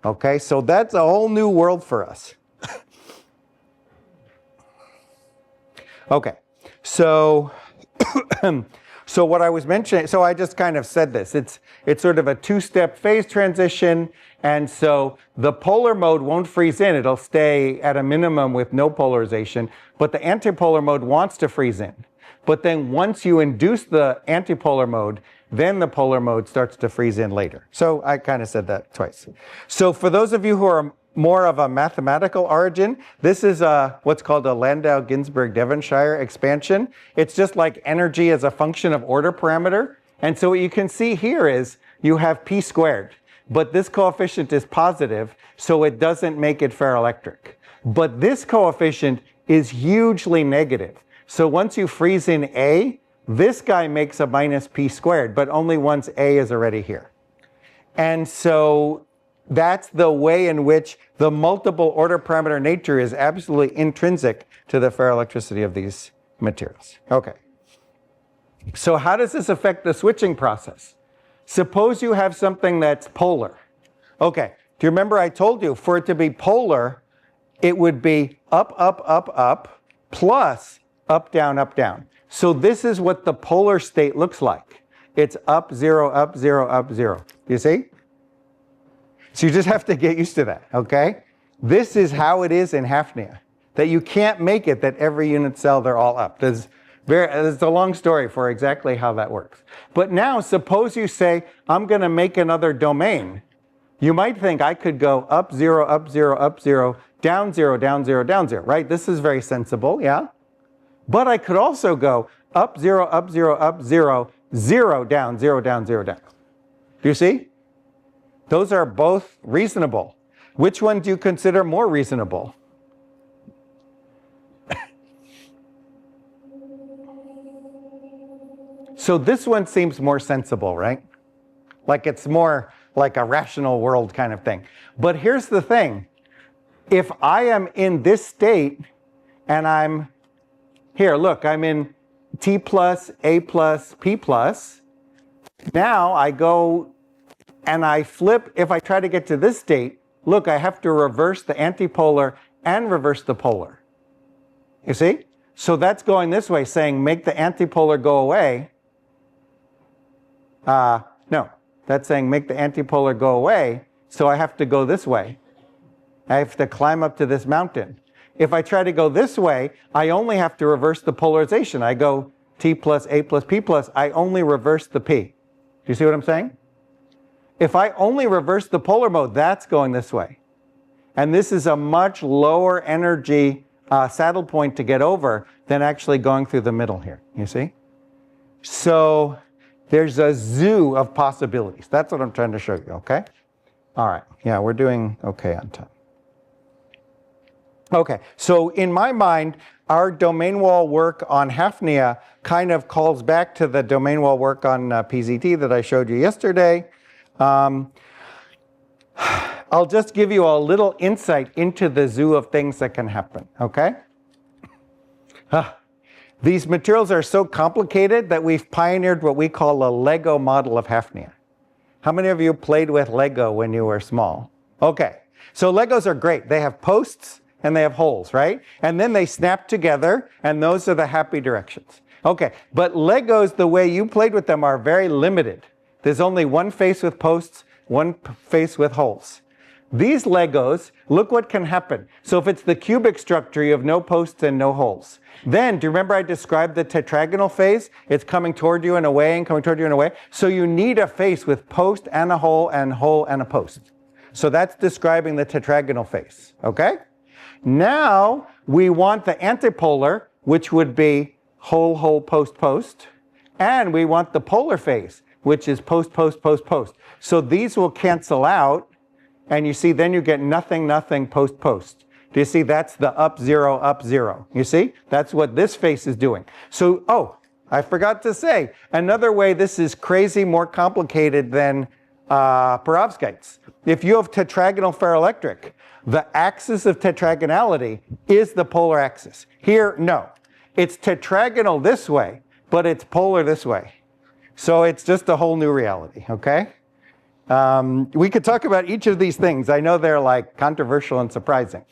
Okay, so that's a whole new world for us. Okay, so So what I was mentioning, so I just kind of said this. It's sort of a two-step phase transition. And so the polar mode won't freeze in. It'll stay at a minimum with no polarization. But the antipolar mode wants to freeze in. But then once you induce the antipolar mode, then the polar mode starts to freeze in later. So I kind of said that twice. So for those of you who are more of a mathematical origin, this is what's called a Landau-Ginzburg-Devonshire expansion. It's just like energy as a function of order parameter. And so what you can see here is you have p squared. But this coefficient is positive, so it doesn't make it ferroelectric. But this coefficient is hugely negative. So once you freeze in A, this guy makes a minus p squared, but only once A is already here. And so that's the way in which the multiple order parameter nature is absolutely intrinsic to the ferroelectricity of these materials. Okay. So how does this affect the switching process? Suppose you have something that's polar. Okay, do you remember I told you for it to be polar, it would be up, up, up, up, plus up, down, up, down. So this is what the polar state looks like. It's up, 0, up, 0, up, 0. Do you see? So you just have to get used to that, okay? This is how it is in Hafnia, that you can't make it that every unit cell, they're all up. There's a long story for exactly how that works. But now, suppose you say, I'm going to make another domain. You might think I could go up 0, up 0, up 0, down 0, down 0, down 0, right? This is very sensible, yeah? But I could also go up 0, up 0, up 0, 0, down 0, down 0, down. Do you see? Those are both reasonable. Which one do you consider more reasonable? So this one seems more sensible, right? Like it's more like a rational world kind of thing. But here's the thing. If I am in this state and I'm here, look, I'm in T plus, A plus, P plus. Now I go and I flip. If I try to get to this state, look, I have to reverse the antipolar and reverse the polar. You see? So that's going this way, saying make the antipolar go away. No, that's saying make the antipolar go away, so I have to go this way. I have to climb up to this mountain. If I try to go this way, I only have to reverse the polarization. I go T plus A plus P plus, I only reverse the P. Do you see what I'm saying? If I only reverse the polar mode, that's going this way. And this is a much lower energy saddle point to get over than actually going through the middle here, you see? So there's a zoo of possibilities. That's what I'm trying to show you, okay? All right, yeah, we're doing okay on time. Okay, so in my mind, our domain wall work on Hafnia kind of calls back to the domain wall work on PZT that I showed you yesterday. I'll just give you a little insight into the zoo of things that can happen, okay? These materials are so complicated that we've pioneered what we call a Lego model of Hafnia. How many of you played with Lego when you were small? Okay, so Legos are great. They have posts and they have holes, right? And then they snap together, and those are the happy directions. Okay, but Legos, the way you played with them, are very limited. There's only one face with posts, one face with holes. These Legos, look what can happen. So if it's the cubic structure, you have no posts and no holes. Then, do you remember I described the tetragonal phase? It's coming toward you and away and coming toward you and away. So you need a face with post and a hole and a post. So that's describing the tetragonal phase, okay? Now, we want the antipolar, which would be hole, hole, post, post. And we want the polar phase, which is post, post, post, post. So these will cancel out. And you see, then you get nothing, nothing, post, post. Do you see? That's the up, 0, up, 0. You see? That's what this face is doing. So, oh, I forgot to say, another way this is crazy more complicated than perovskites. If you have tetragonal ferroelectric, the axis of tetragonality is the polar axis. Here, no. It's tetragonal this way, but it's polar this way. So it's just a whole new reality, okay? We could talk about each of these things. I know they're like controversial and surprising.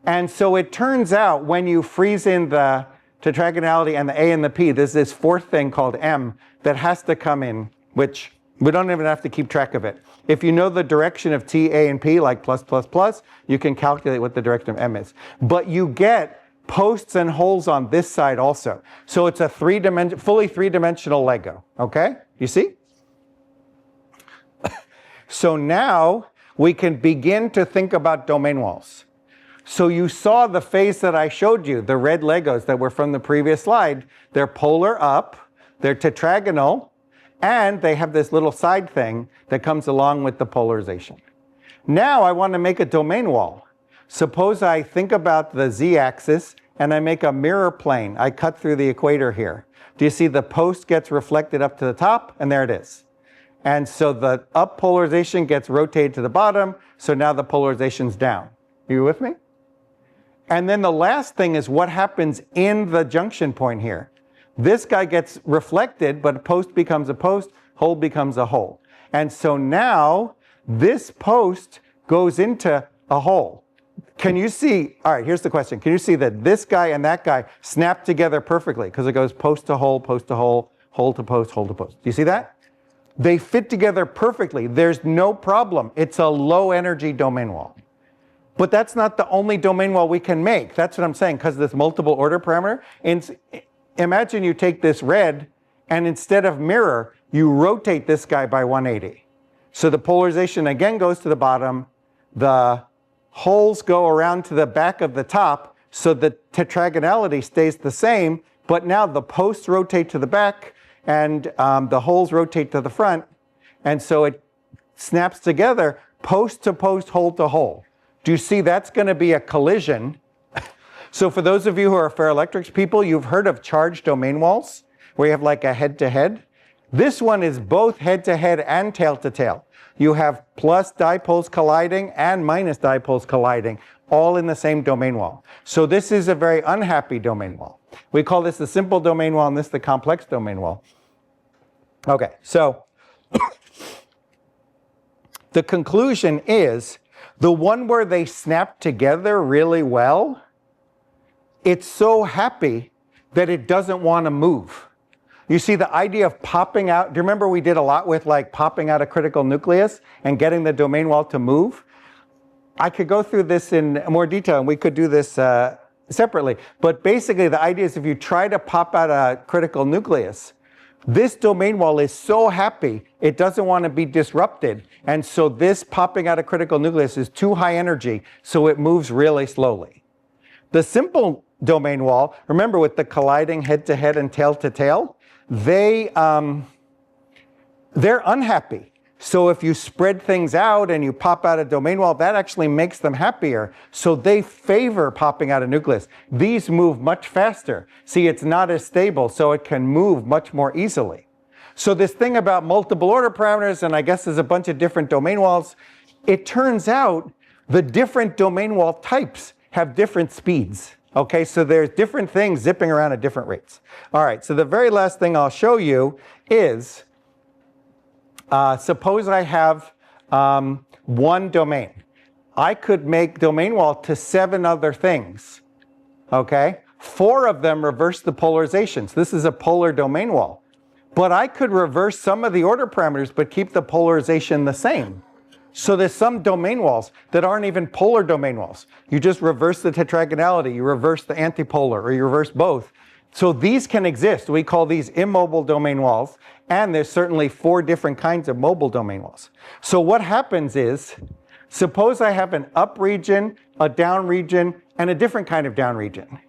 And so it turns out when you freeze in the tetragonality and the A and the P, there's this fourth thing called M that has to come in, which we don't even have to keep track of it. If you know the direction of T, A, and P, like plus, plus, plus, you can calculate what the direction of M is. But you get posts and holes on this side also. So it's a fully three-dimensional Lego, okay? You see? So now we can begin to think about domain walls. So you saw the phase that I showed you, the red Legos that were from the previous slide. They're polar up, they're tetragonal, and they have this little side thing that comes along with the polarization. Now I want to make a domain wall. Suppose I think about the z-axis and I make a mirror plane. I cut through the equator here. Do you see the post gets reflected up to the top? And there it is. And so the up polarization gets rotated to the bottom, so now the polarization's down. Are you with me? And then the last thing is what happens in the junction point here. This guy gets reflected, but a post becomes a post, hole becomes a hole. And so now this post goes into a hole. Can you see, all right, here's the question. Can you see that this guy and that guy snap together perfectly? Because it goes post to hole, hole to post, hole to post. Do you see that? They fit together perfectly. There's no problem. It's a low energy domain wall. But that's not the only domain wall we can make. That's what I'm saying, because this multiple order parameter. And imagine you take this red, and instead of mirror, you rotate this guy by 180. So the polarization again goes to the bottom. The holes go around to the back of the top, so the tetragonality stays the same, but now the posts rotate to the back, and the holes rotate to the front, and so it snaps together post to post, hole to hole. Do you see that's going to be a collision? So for those of you who are ferroelectrics people, you've heard of charged domain walls, where you have like a head-to-head. This one is both head-to-head and tail-to-tail. You have plus dipoles colliding and minus dipoles colliding, all in the same domain wall. So this is a very unhappy domain wall. We call this the simple domain wall and this the complex domain wall. Okay, so the conclusion is the one where they snap together really well, it's so happy that it doesn't want to move. You see the idea of popping out, do you remember we did a lot with like popping out a critical nucleus and getting the domain wall to move? I could go through this in more detail and we could do this separately. But basically the idea is if you try to pop out a critical nucleus, this domain wall is so happy it doesn't want to be disrupted. And so this popping out a critical nucleus is too high energy, so it moves really slowly. The simple domain wall, remember with the colliding head-to-head and tail-to-tail, they're unhappy. So if you spread things out and you pop out a domain wall, that actually makes them happier. So they favor popping out a nucleus. These move much faster. See, it's not as stable, so it can move much more easily. So this thing about multiple order parameters, and I guess there's a bunch of different domain walls, it turns out the different domain wall types have different speeds. Okay, so there's different things zipping around at different rates. All right, so the very last thing I'll show you is suppose I have one domain. I could make domain wall to 7 other things, okay? 4 of them reverse the polarizations. This is a polar domain wall. But I could reverse some of the order parameters but keep the polarization the same. So there's some domain walls that aren't even polar domain walls. You just reverse the tetragonality, you reverse the antipolar, or you reverse both. So these can exist. We call these immobile domain walls. And there's certainly 4 different kinds of mobile domain walls. So what happens is, suppose I have an up region, a down region, and a different kind of down region.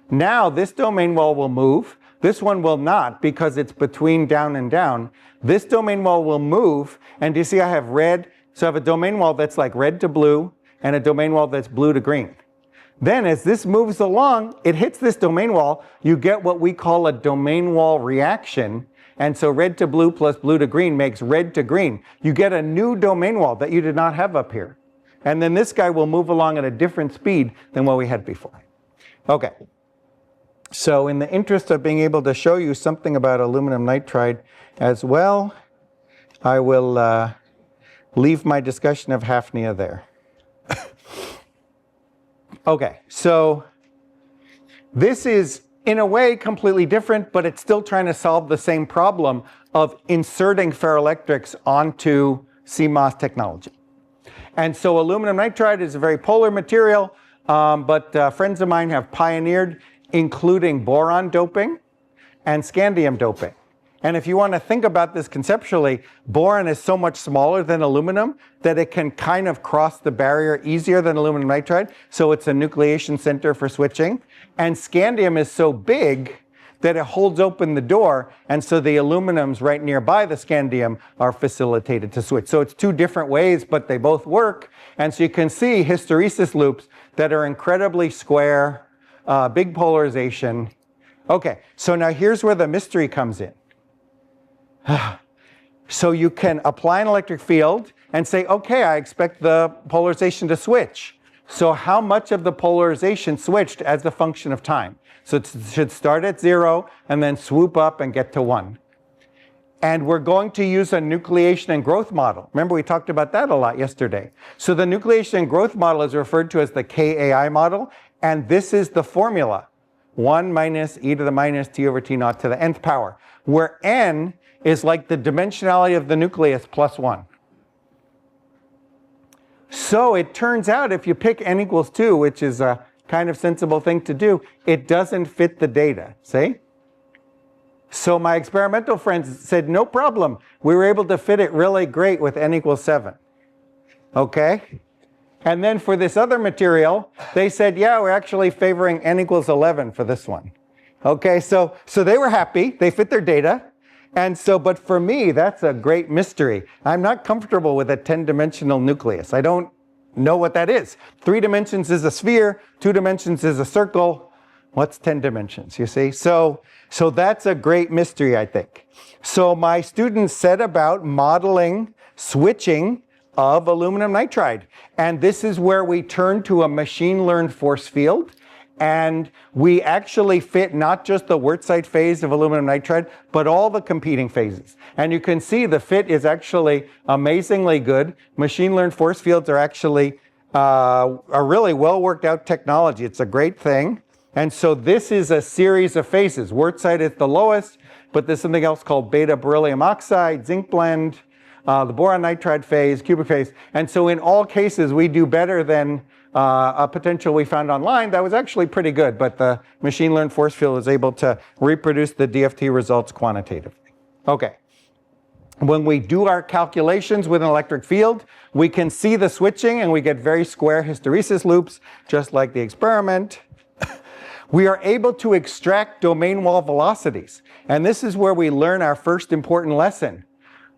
Now this domain wall will move. This one will not because it's between down and down. This domain wall will move. And do you see I have red? So I have a domain wall that's like red to blue and a domain wall that's blue to green. Then as this moves along, it hits this domain wall. You get what we call a domain wall reaction. And so red to blue plus blue to green makes red to green. You get a new domain wall that you did not have up here. And then this guy will move along at a different speed than what we had before. Okay. So in the interest of being able to show you something about aluminum nitride as well, I will leave my discussion of Hafnia there. Okay, so this is in a way completely different, but it's still trying to solve the same problem of inserting ferroelectrics onto CMOS technology. And so aluminum nitride is a very polar material, but friends of mine have pioneered including boron doping and scandium doping. And if you want to think about this conceptually, boron is so much smaller than aluminum that it can kind of cross the barrier easier than aluminum nitride. So it's a nucleation center for switching. And scandium is so big that it holds open the door. And so the aluminums right nearby the scandium are facilitated to switch. So it's two different ways, but they both work. And so you can see hysteresis loops that are incredibly square, big polarization. Okay, so now here's where the mystery comes in. So you can apply an electric field and say, okay, I expect the polarization to switch. So how much of the polarization switched as a function of time? So it should start at 0 and then swoop up and get to 1. And we're going to use a nucleation and growth model. Remember, we talked about that a lot yesterday. So the nucleation and growth model is referred to as the KAI model. And this is the formula, 1 minus e to the minus t over t naught to the nth power, where n is like the dimensionality of the nucleus plus 1. So it turns out if you pick n equals 2, which is a kind of sensible thing to do, it doesn't fit the data, see? So my experimental friends said, no problem. We were able to fit it really great with n equals 7. Okay? And then for this other material, they said, yeah, we're actually favoring n equals 11 for this one. Okay, so they were happy. They fit their data. And so, but for me, that's a great mystery. I'm not comfortable with a 10-dimensional nucleus. I don't know what that is. 3 dimensions is a sphere. 2 dimensions is a circle. What's 10 dimensions, you see? So that's a great mystery, I think. So my students set about modeling switching of aluminum nitride. And this is where we turn to a machine-learned force field. And we actually fit not just the wurtzite phase of aluminum nitride, but all the competing phases. And you can see the fit is actually amazingly good. Machine-learned force fields are actually a really well-worked-out technology. It's a great thing. And so this is a series of phases. Wurtzite is the lowest, but there's something else called beta beryllium oxide, zinc blend, the boron nitride phase, cubic phase. And so in all cases, we do better than a potential we found online that was actually pretty good, but the machine-learned force field is able to reproduce the DFT results quantitatively. Okay. When we do our calculations with an electric field, we can see the switching and we get very square hysteresis loops, just like the experiment. We are able to extract domain wall velocities. And this is where we learn our first important lesson.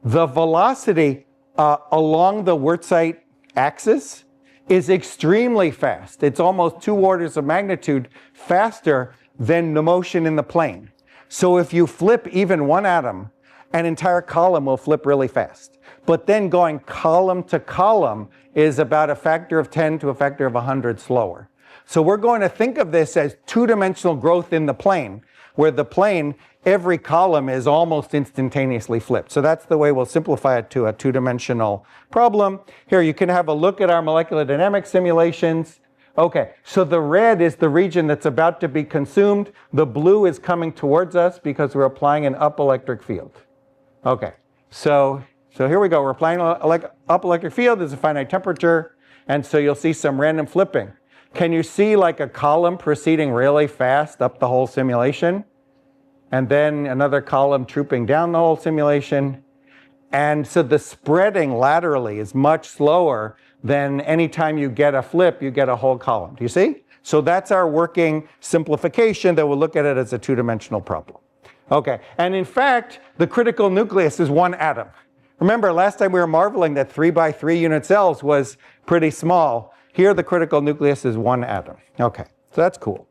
The velocity along the wurtzite axis is extremely fast. It's almost 2 orders of magnitude faster than the motion in the plane. So if you flip even one atom, an entire column will flip really fast. But then going column to column is about a factor of 10 to a factor of 100 slower. So we're going to think of this as 2-dimensional growth in the plane, where the plane, every column is almost instantaneously flipped. So that's the way we'll simplify it to a 2-dimensional problem. Here, you can have a look at our molecular dynamics simulations. Okay, so the red is the region that's about to be consumed. The blue is coming towards us because we're applying an up electric field. Okay, so here we go. We're applying an up electric field. There's a finite temperature. And so you'll see some random flipping. Can you see like a column proceeding really fast up the whole simulation? And then another column trooping down the whole simulation. And so the spreading laterally is much slower than any time you get a flip, you get a whole column. Do you see? So that's our working simplification that we'll look at it as a 2-dimensional problem. Okay, and in fact, the critical nucleus is 1 atom. Remember, last time we were marveling that 3 by 3 unit cells was pretty small. Here, the critical nucleus is 1 atom. Okay, so that's cool.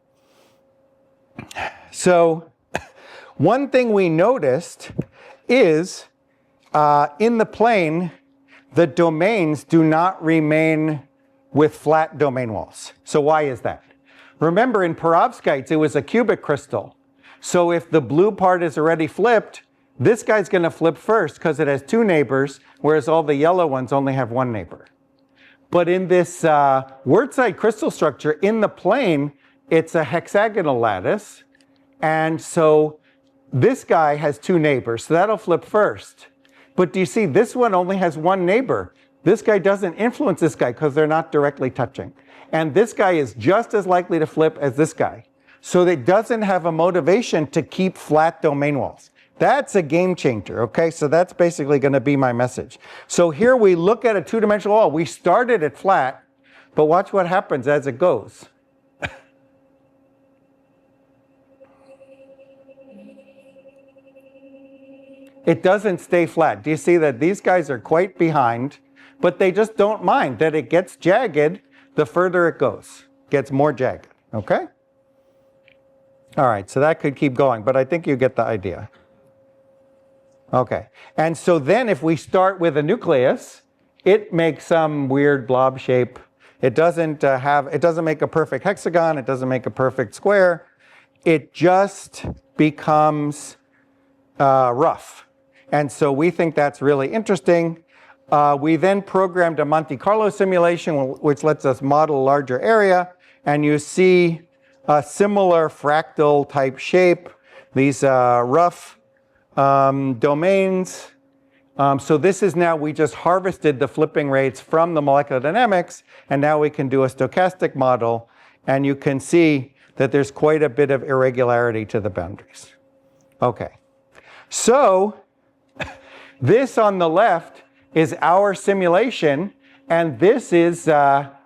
So one thing we noticed is in the plane, the domains do not remain with flat domain walls. So why is that? Remember, in perovskites, it was a cubic crystal. So if the blue part is already flipped, this guy's going to flip first because it has 2 neighbors, whereas all the yellow ones only have 1 neighbor. But in this wurtzite crystal structure, in the plane, it's a hexagonal lattice. And so this guy has 2 neighbors, so that'll flip first. But do you see, this one only has 1 neighbor. This guy doesn't influence this guy because they're not directly touching. And this guy is just as likely to flip as this guy. So it doesn't have a motivation to keep flat domain walls. That's a game changer, okay? So that's basically going to be my message. So here we look at a 2-dimensional wall. We started it flat, but watch what happens as it goes. It doesn't stay flat. Do you see that these guys are quite behind, but they just don't mind that it gets jagged the further it goes. It gets more jagged, okay? All right, so that could keep going, but I think you get the idea. Okay, and so then if we start with a nucleus, it makes some weird blob shape. It doesn't make a perfect hexagon. It doesn't make a perfect square. It just becomes rough. And so we think that's really interesting. We then programmed a Monte Carlo simulation, which lets us model a larger area. And you see a similar fractal type shape, these rough domains. So this is now, we just harvested the flipping rates from the molecular dynamics, and now we can do a stochastic model, and you can see that there's quite a bit of irregularity to the boundaries. Okay, so this on the left is our simulation, and this is a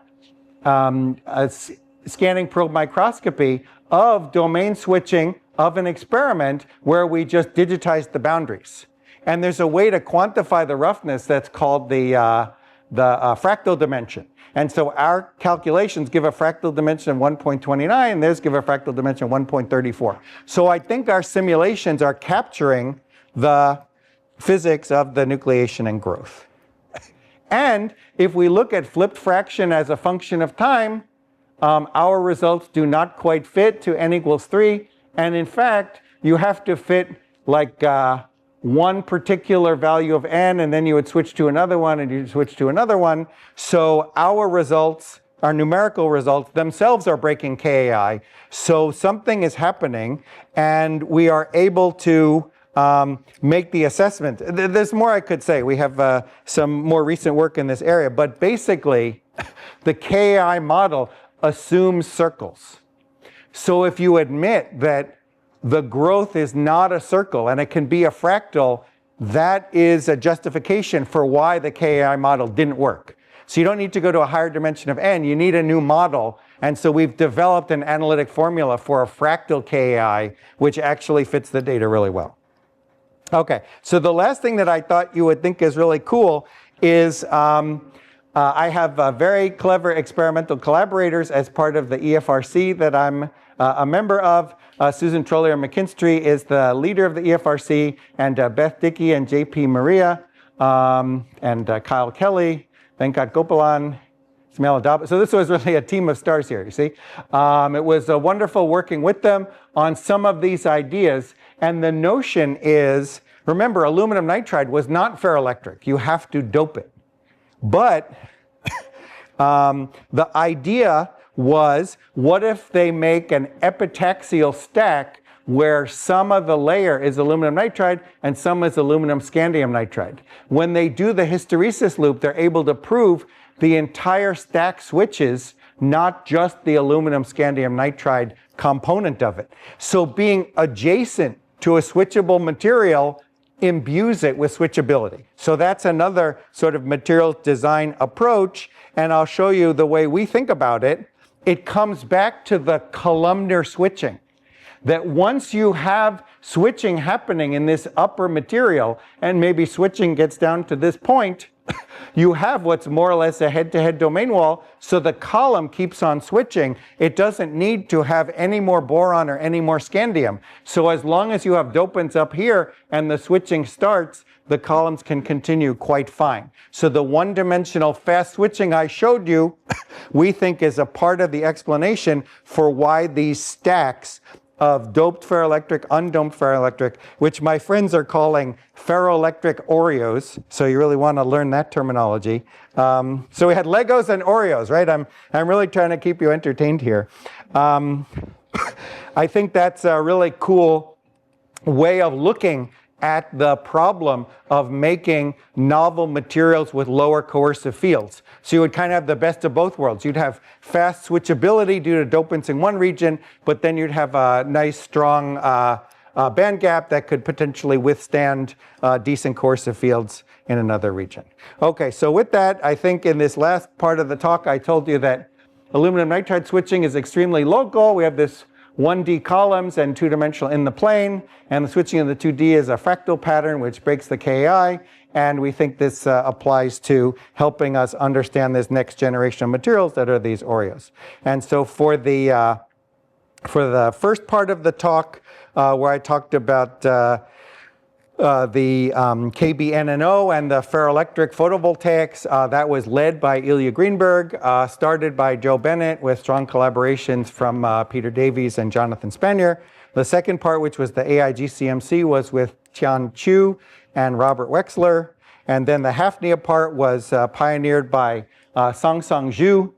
scanning probe microscopy of domain switching of an experiment where we just digitized the boundaries. And there's a way to quantify the roughness that's called the fractal dimension. And so our calculations give a fractal dimension of 1.29, and theirs give a fractal dimension of 1.34. So I think our simulations are capturing the physics of the nucleation and growth. And if we look at flipped fraction as a function of time, our results do not quite fit to n equals 3. And in fact, you have to fit like one particular value of n, and then you would switch to another one, and you switch to another one. So our results, our numerical results themselves are breaking KAI. So something is happening, and we are able to make the assessment. There's more I could say. We have some more recent work in this area, but basically, the KAI model assumes circles. So if you admit that the growth is not a circle and it can be a fractal, that is a justification for why the KAI model didn't work. So you don't need to go to a higher dimension of n, you need a new model. And so we've developed an analytic formula for a fractal KAI, which actually fits the data really well. Okay, so the last thing that I thought you would think is really cool is I have very clever experimental collaborators as part of the EFRC that I'm a member of. Susan Trollier-McKinstry is the leader of the EFRC, and Beth Dickey and JP Maria, and Kyle Kelly, Venkat Gopalan, Ismail Adab. So this was really a team of stars here, you see. It was wonderful working with them on some of these ideas. And the notion is, remember, aluminum nitride was not ferroelectric. You have to dope it. But the idea was, what if they make an epitaxial stack where some of the layer is aluminum nitride and some is aluminum scandium nitride? When they do the hysteresis loop, they're able to prove the entire stack switches, not just the aluminum scandium nitride component of it. So being adjacent to a switchable material imbues it with switchability. So that's another sort of materials design approach, and I'll show you the way we think about it. It comes back to the columnar switching. That once you have switching happening in this upper material, and maybe switching gets down to this point, you have what's more or less a head-to-head domain wall, so the column keeps on switching. It doesn't need to have any more boron or any more scandium. So as long as you have dopants up here and the switching starts, the columns can continue quite fine. So the one-dimensional fast switching I showed you, we think is a part of the explanation for why these stacks of doped ferroelectric, undoped ferroelectric, which my friends are calling ferroelectric Oreos. So you really want to learn that terminology. So we had Legos and Oreos, right? I'm really trying to keep you entertained here. I think that's a really cool way of looking at the problem of making novel materials with lower coercive fields. So you would kind of have the best of both worlds. You'd have fast switchability due to dopants in one region, but then you'd have a nice, strong band gap that could potentially withstand decent coercive fields in another region. Okay, so with that, I think in this last part of the talk, I told you that aluminum nitride switching is extremely local. We have this 1D columns and two-dimensional in the plane, and the switching of the 2D is a fractal pattern which breaks the KI, and we think this applies to helping us understand this next generation of materials that are these Oreos. And so for the first part of the talk, where I talked about the KBNNO and the ferroelectric photovoltaics, that was led by Ilya Greenberg, started by Joe Bennett with strong collaborations from Peter Davies and Jonathan Spanier. The second part, which was the AIGCMC, was with Tian Chu and Robert Wexler. And then the Hafnia part was pioneered by Song-Song Zhu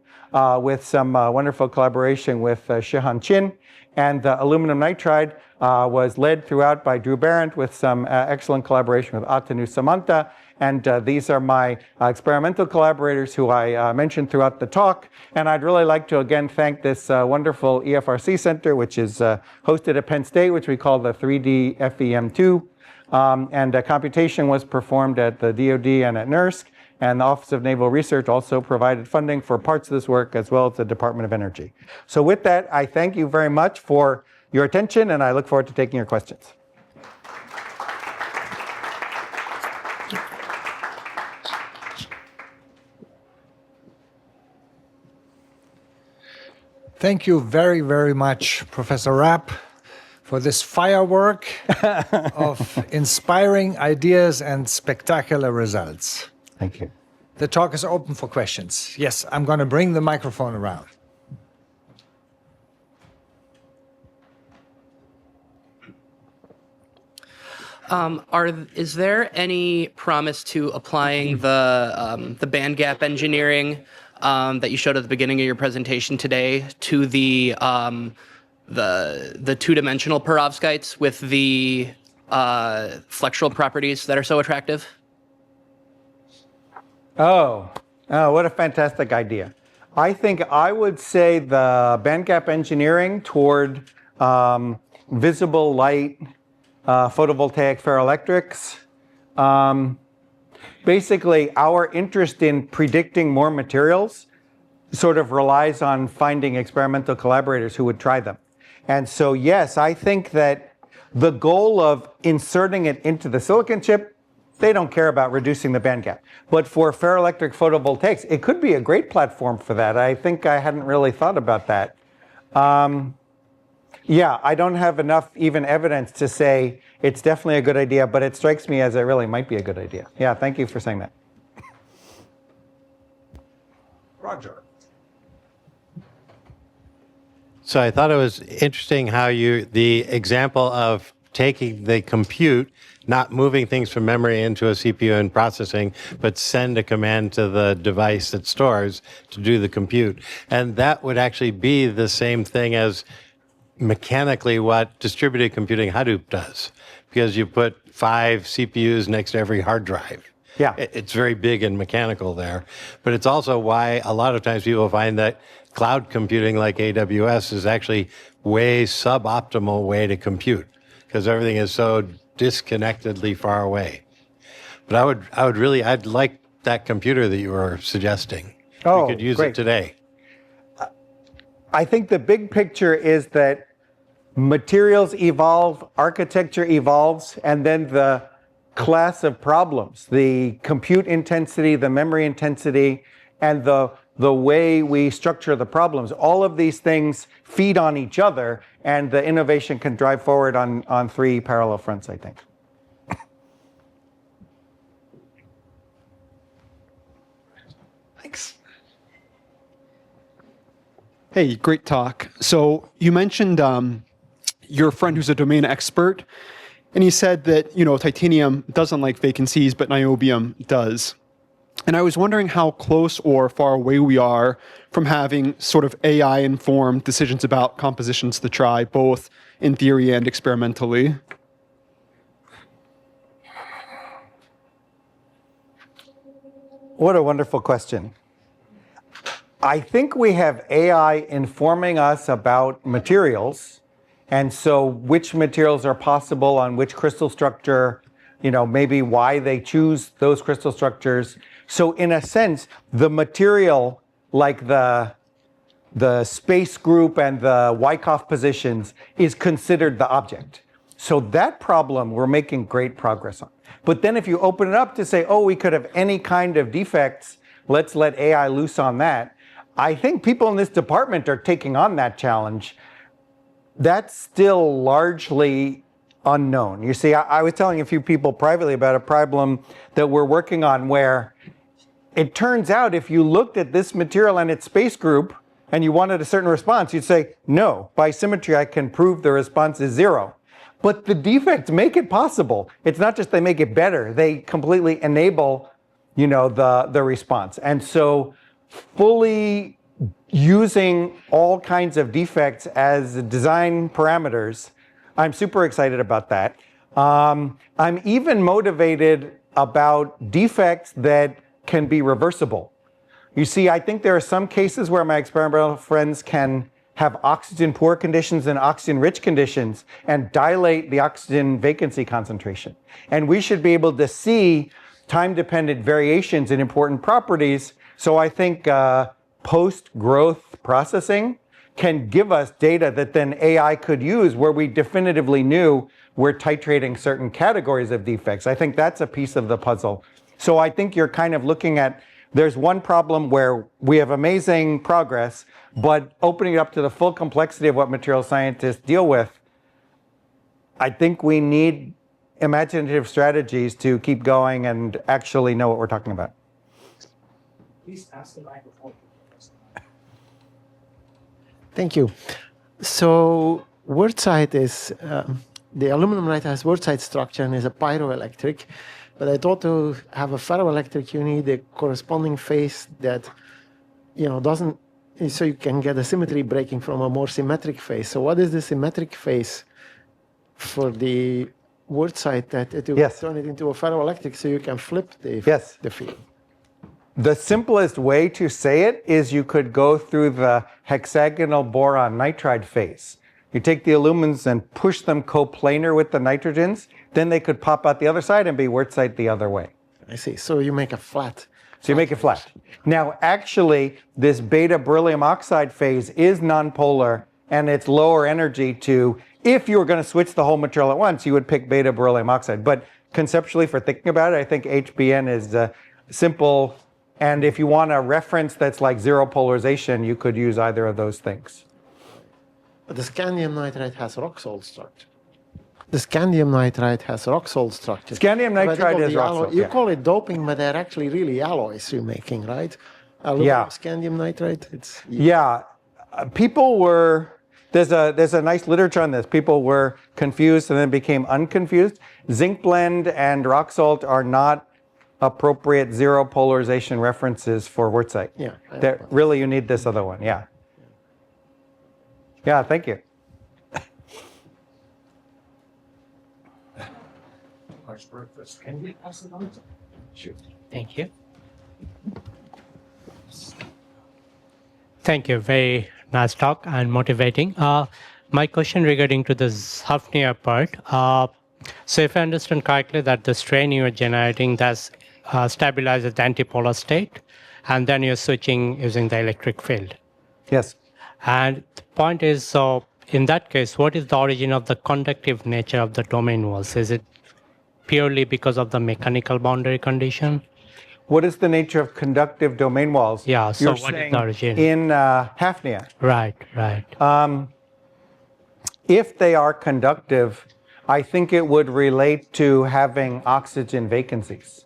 with some wonderful collaboration with Shihan Chin. And the aluminum nitride was led throughout by Drew Barrett with some excellent collaboration with Atanu Samanta. And these are my experimental collaborators who I mentioned throughout the talk. And I'd really like to again thank this wonderful EFRC Center, which is hosted at Penn State, which we call the 3D FEM2. And computation was performed at the DoD and at NERSC. And the Office of Naval Research also provided funding for parts of this work, as well as the Department of Energy. So with that, I thank you very much for your attention, and I look forward to taking your questions. Thank you very, very much, Professor Rappe, for this firework of inspiring ideas and spectacular results. Thank you. The talk is open for questions. Yes, I'm going to bring the microphone around. Is there any promise to applying the band gap engineering that you showed at the beginning of your presentation today to the two-dimensional perovskites with the flexural properties that are so attractive? Oh, what a fantastic idea. I think I would say the band gap engineering toward visible light, photovoltaic ferroelectrics. Basically, our interest in predicting more materials sort of relies on finding experimental collaborators who would try them. And so, yes, I think that the goal of inserting it into the silicon chip, they don't care about reducing the band gap. But for ferroelectric photovoltaics, it could be a great platform for that. I think I hadn't really thought about that. Yeah, I don't have enough even evidence to say it's definitely a good idea, but it strikes me as it really might be a good idea. Yeah, thank you for saying that. Roger. So I thought it was interesting how the example of taking the compute, not moving things from memory into a CPU and processing, but send a command to the device that stores to do the compute. And that would actually be the same thing as mechanically what distributed computing Hadoop does, because you put 5 CPUs next to every hard drive. Yeah. It's very big and mechanical there. But it's also why a lot of times people find that cloud computing like AWS is actually way suboptimal way to compute, because everything is so disconnectedly far away. But I'd like that computer that you were suggesting. Oh, we could use great. it today. I think the big picture is that materials evolve, architecture evolves, and then the class of problems, the compute intensity, the memory intensity, and the way we structure the problems, all of these things feed on each other, and the innovation can drive forward on 3 parallel fronts, I think. Thanks. Hey, great talk. So you mentioned your friend who's a domain expert, and he said that, titanium doesn't like vacancies, but niobium does. And I was wondering how close or far away we are from having sort of AI-informed decisions about compositions to try, both in theory and experimentally. What a wonderful question. I think we have AI informing us about materials, and so which materials are possible on which crystal structure, maybe why they choose those crystal structures. So in a sense, the material, like the space group and the Wyckoff positions, is considered the object. So that problem we're making great progress on. But then if you open it up to say, oh, we could have any kind of defects, let's let AI loose on that. I think people in this department are taking on that challenge. That's still largely unknown. You see, I was telling a few people privately about a problem that we're working on where it turns out if you looked at this material and its space group and you wanted a certain response, you'd say, no, by symmetry I can prove the response is 0. But the defects make it possible. It's not just they make it better, they completely enable, the response. And so fully using all kinds of defects as design parameters, I'm super excited about that. I'm even motivated about defects that can be reversible. You see, I think there are some cases where my experimental friends can have oxygen-poor conditions and oxygen-rich conditions and dilate the oxygen vacancy concentration. And we should be able to see time-dependent variations in important properties. So I think post-growth processing can give us data that then AI could use where we definitively knew we're titrating certain categories of defects. I think that's a piece of the puzzle. So I think you're kind of looking at, there's one problem where we have amazing progress, but opening it up to the full complexity of what material scientists deal with, I think we need imaginative strategies to keep going and actually know what we're talking about. Please ask the microphone. Thank you. So wurtzite is, the aluminum nitride has wurtzite structure and is a pyroelectric. But I thought to have a ferroelectric, you need a corresponding phase that, doesn't, so you can get a symmetry breaking from a more symmetric phase. So what is the symmetric phase for the wurtzite that it will turn it into a ferroelectric so you can flip the field? The simplest way to say it is you could go through the hexagonal boron nitride phase. You take the alumins and push them coplanar with the nitrogens, then they could pop out the other side and be wurtzite the other way. I see. So you make a flat. So you make it flat. Now, actually, this beta beryllium oxide phase is nonpolar, and it's lower energy to, if you were going to switch the whole material at once, you would pick beta beryllium oxide. But conceptually, for thinking about it, I think HBN is simple. And if you want a reference that's like zero polarization, you could use either of those things. But the scandium nitride has rock salt structure. The scandium nitride has rock salt structure. Scandium nitride is rock salt. You call it doping, but they're actually really alloys you're making, right? Aluminum, scandium nitride. People were, there's a nice literature on this. People were confused and then became unconfused. Zinc blende and rock salt are not appropriate zero polarization references for wurtzite. Really, you need this other one. Yeah, thank you. Can we pass it on? Sure. Thank you. Thank you. Very nice talk and motivating. My question regarding to the Hafnia part. So if I understand correctly that the strain you are generating does stabilize at the antipolar state, and then you're switching using the electric field. Yes. And the point is, so in that case, what is the origin of the conductive nature of the domain walls? Is it purely because of the mechanical boundary condition? What is the nature of conductive domain walls? Yeah, so You're what is saying the origin? In Hafnia. Right. If they are conductive, I think it would relate to having oxygen vacancies.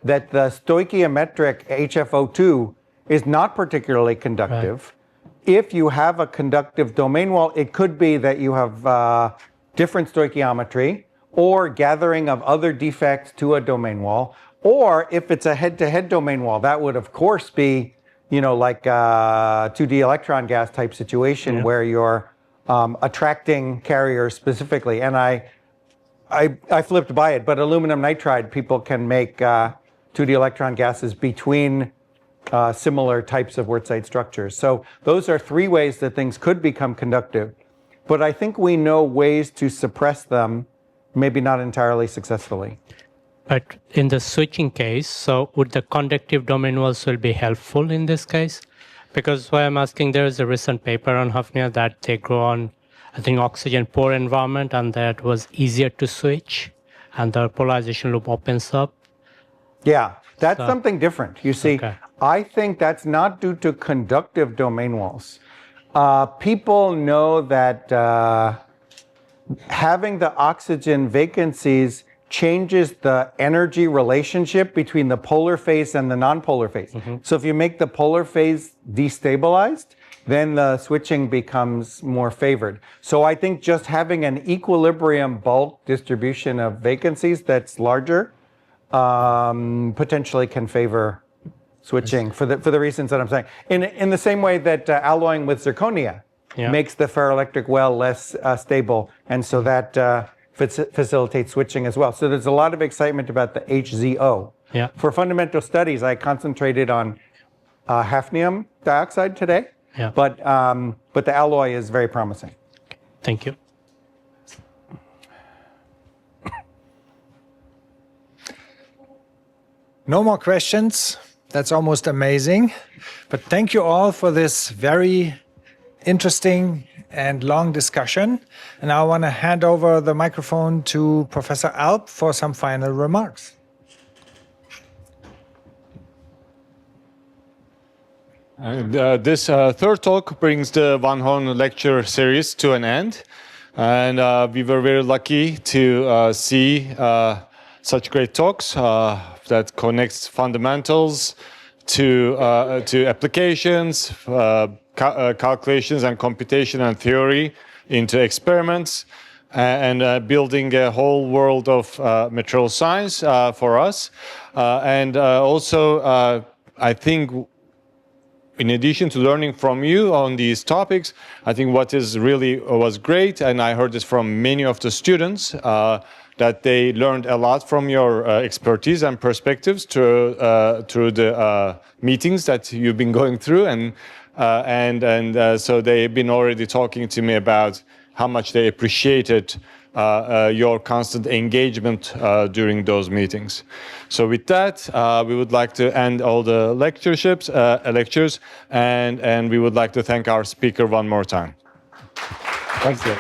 That the stoichiometric HFO2 is not particularly conductive. Right. If you have a conductive domain wall, it could be that you have different stoichiometry or gathering of other defects to a domain wall, Or if it's a head-to-head domain wall, that would of course be, like a 2D electron gas type situation where you're attracting carriers specifically. And I flipped by it, but aluminum nitride, people can make 2D electron gases between similar types of wurtzite structures. So those are three ways that things could become conductive. But I think we know ways to suppress them, maybe not entirely successfully. But in the switching case, so would the conductive domain walls will be helpful in this case? Because why I'm asking, there is a recent paper on Hafnia that they grow on, I think, oxygen poor environment, and that was easier to switch, and the polarization loop opens up. Yeah, that's something different. You see, Okay. I think that's not due to conductive domain walls. People know that having the oxygen vacancies changes the energy relationship between the polar phase and the nonpolar phase. So if you make the polar phase destabilized, then the switching becomes more favored. So I think just having an equilibrium bulk distribution of vacancies that's larger potentially can favor switching for the reasons that I'm saying. In the same way that alloying with zirconia makes the ferroelectric well less stable, and so that facilitates switching as well. So there's a lot of excitement about the HZO. Yeah. For fundamental studies, I concentrated on hafnium dioxide today, but the alloy is very promising. Thank you. No more questions. That's almost amazing. But thank you all for this very interesting and long discussion. And now I want to hand over the microphone to Professor Alp for some final remarks. This third talk brings the Van Horn lecture series to an end. And we were very lucky to see such great talks that connects fundamentals to applications, calculations and computation and theory into experiments, and building a whole world of material science for us. And also, I think, in addition to learning from you on these topics, I think what is really was great, and I heard this from many of the students, that they learned a lot from your expertise and perspectives through the meetings that you've been going through, and so they've been already talking to me about how much they appreciated your constant engagement during those meetings. So with that, we would like to end all the lectures, and we would like to thank our speaker one more time. Thank you.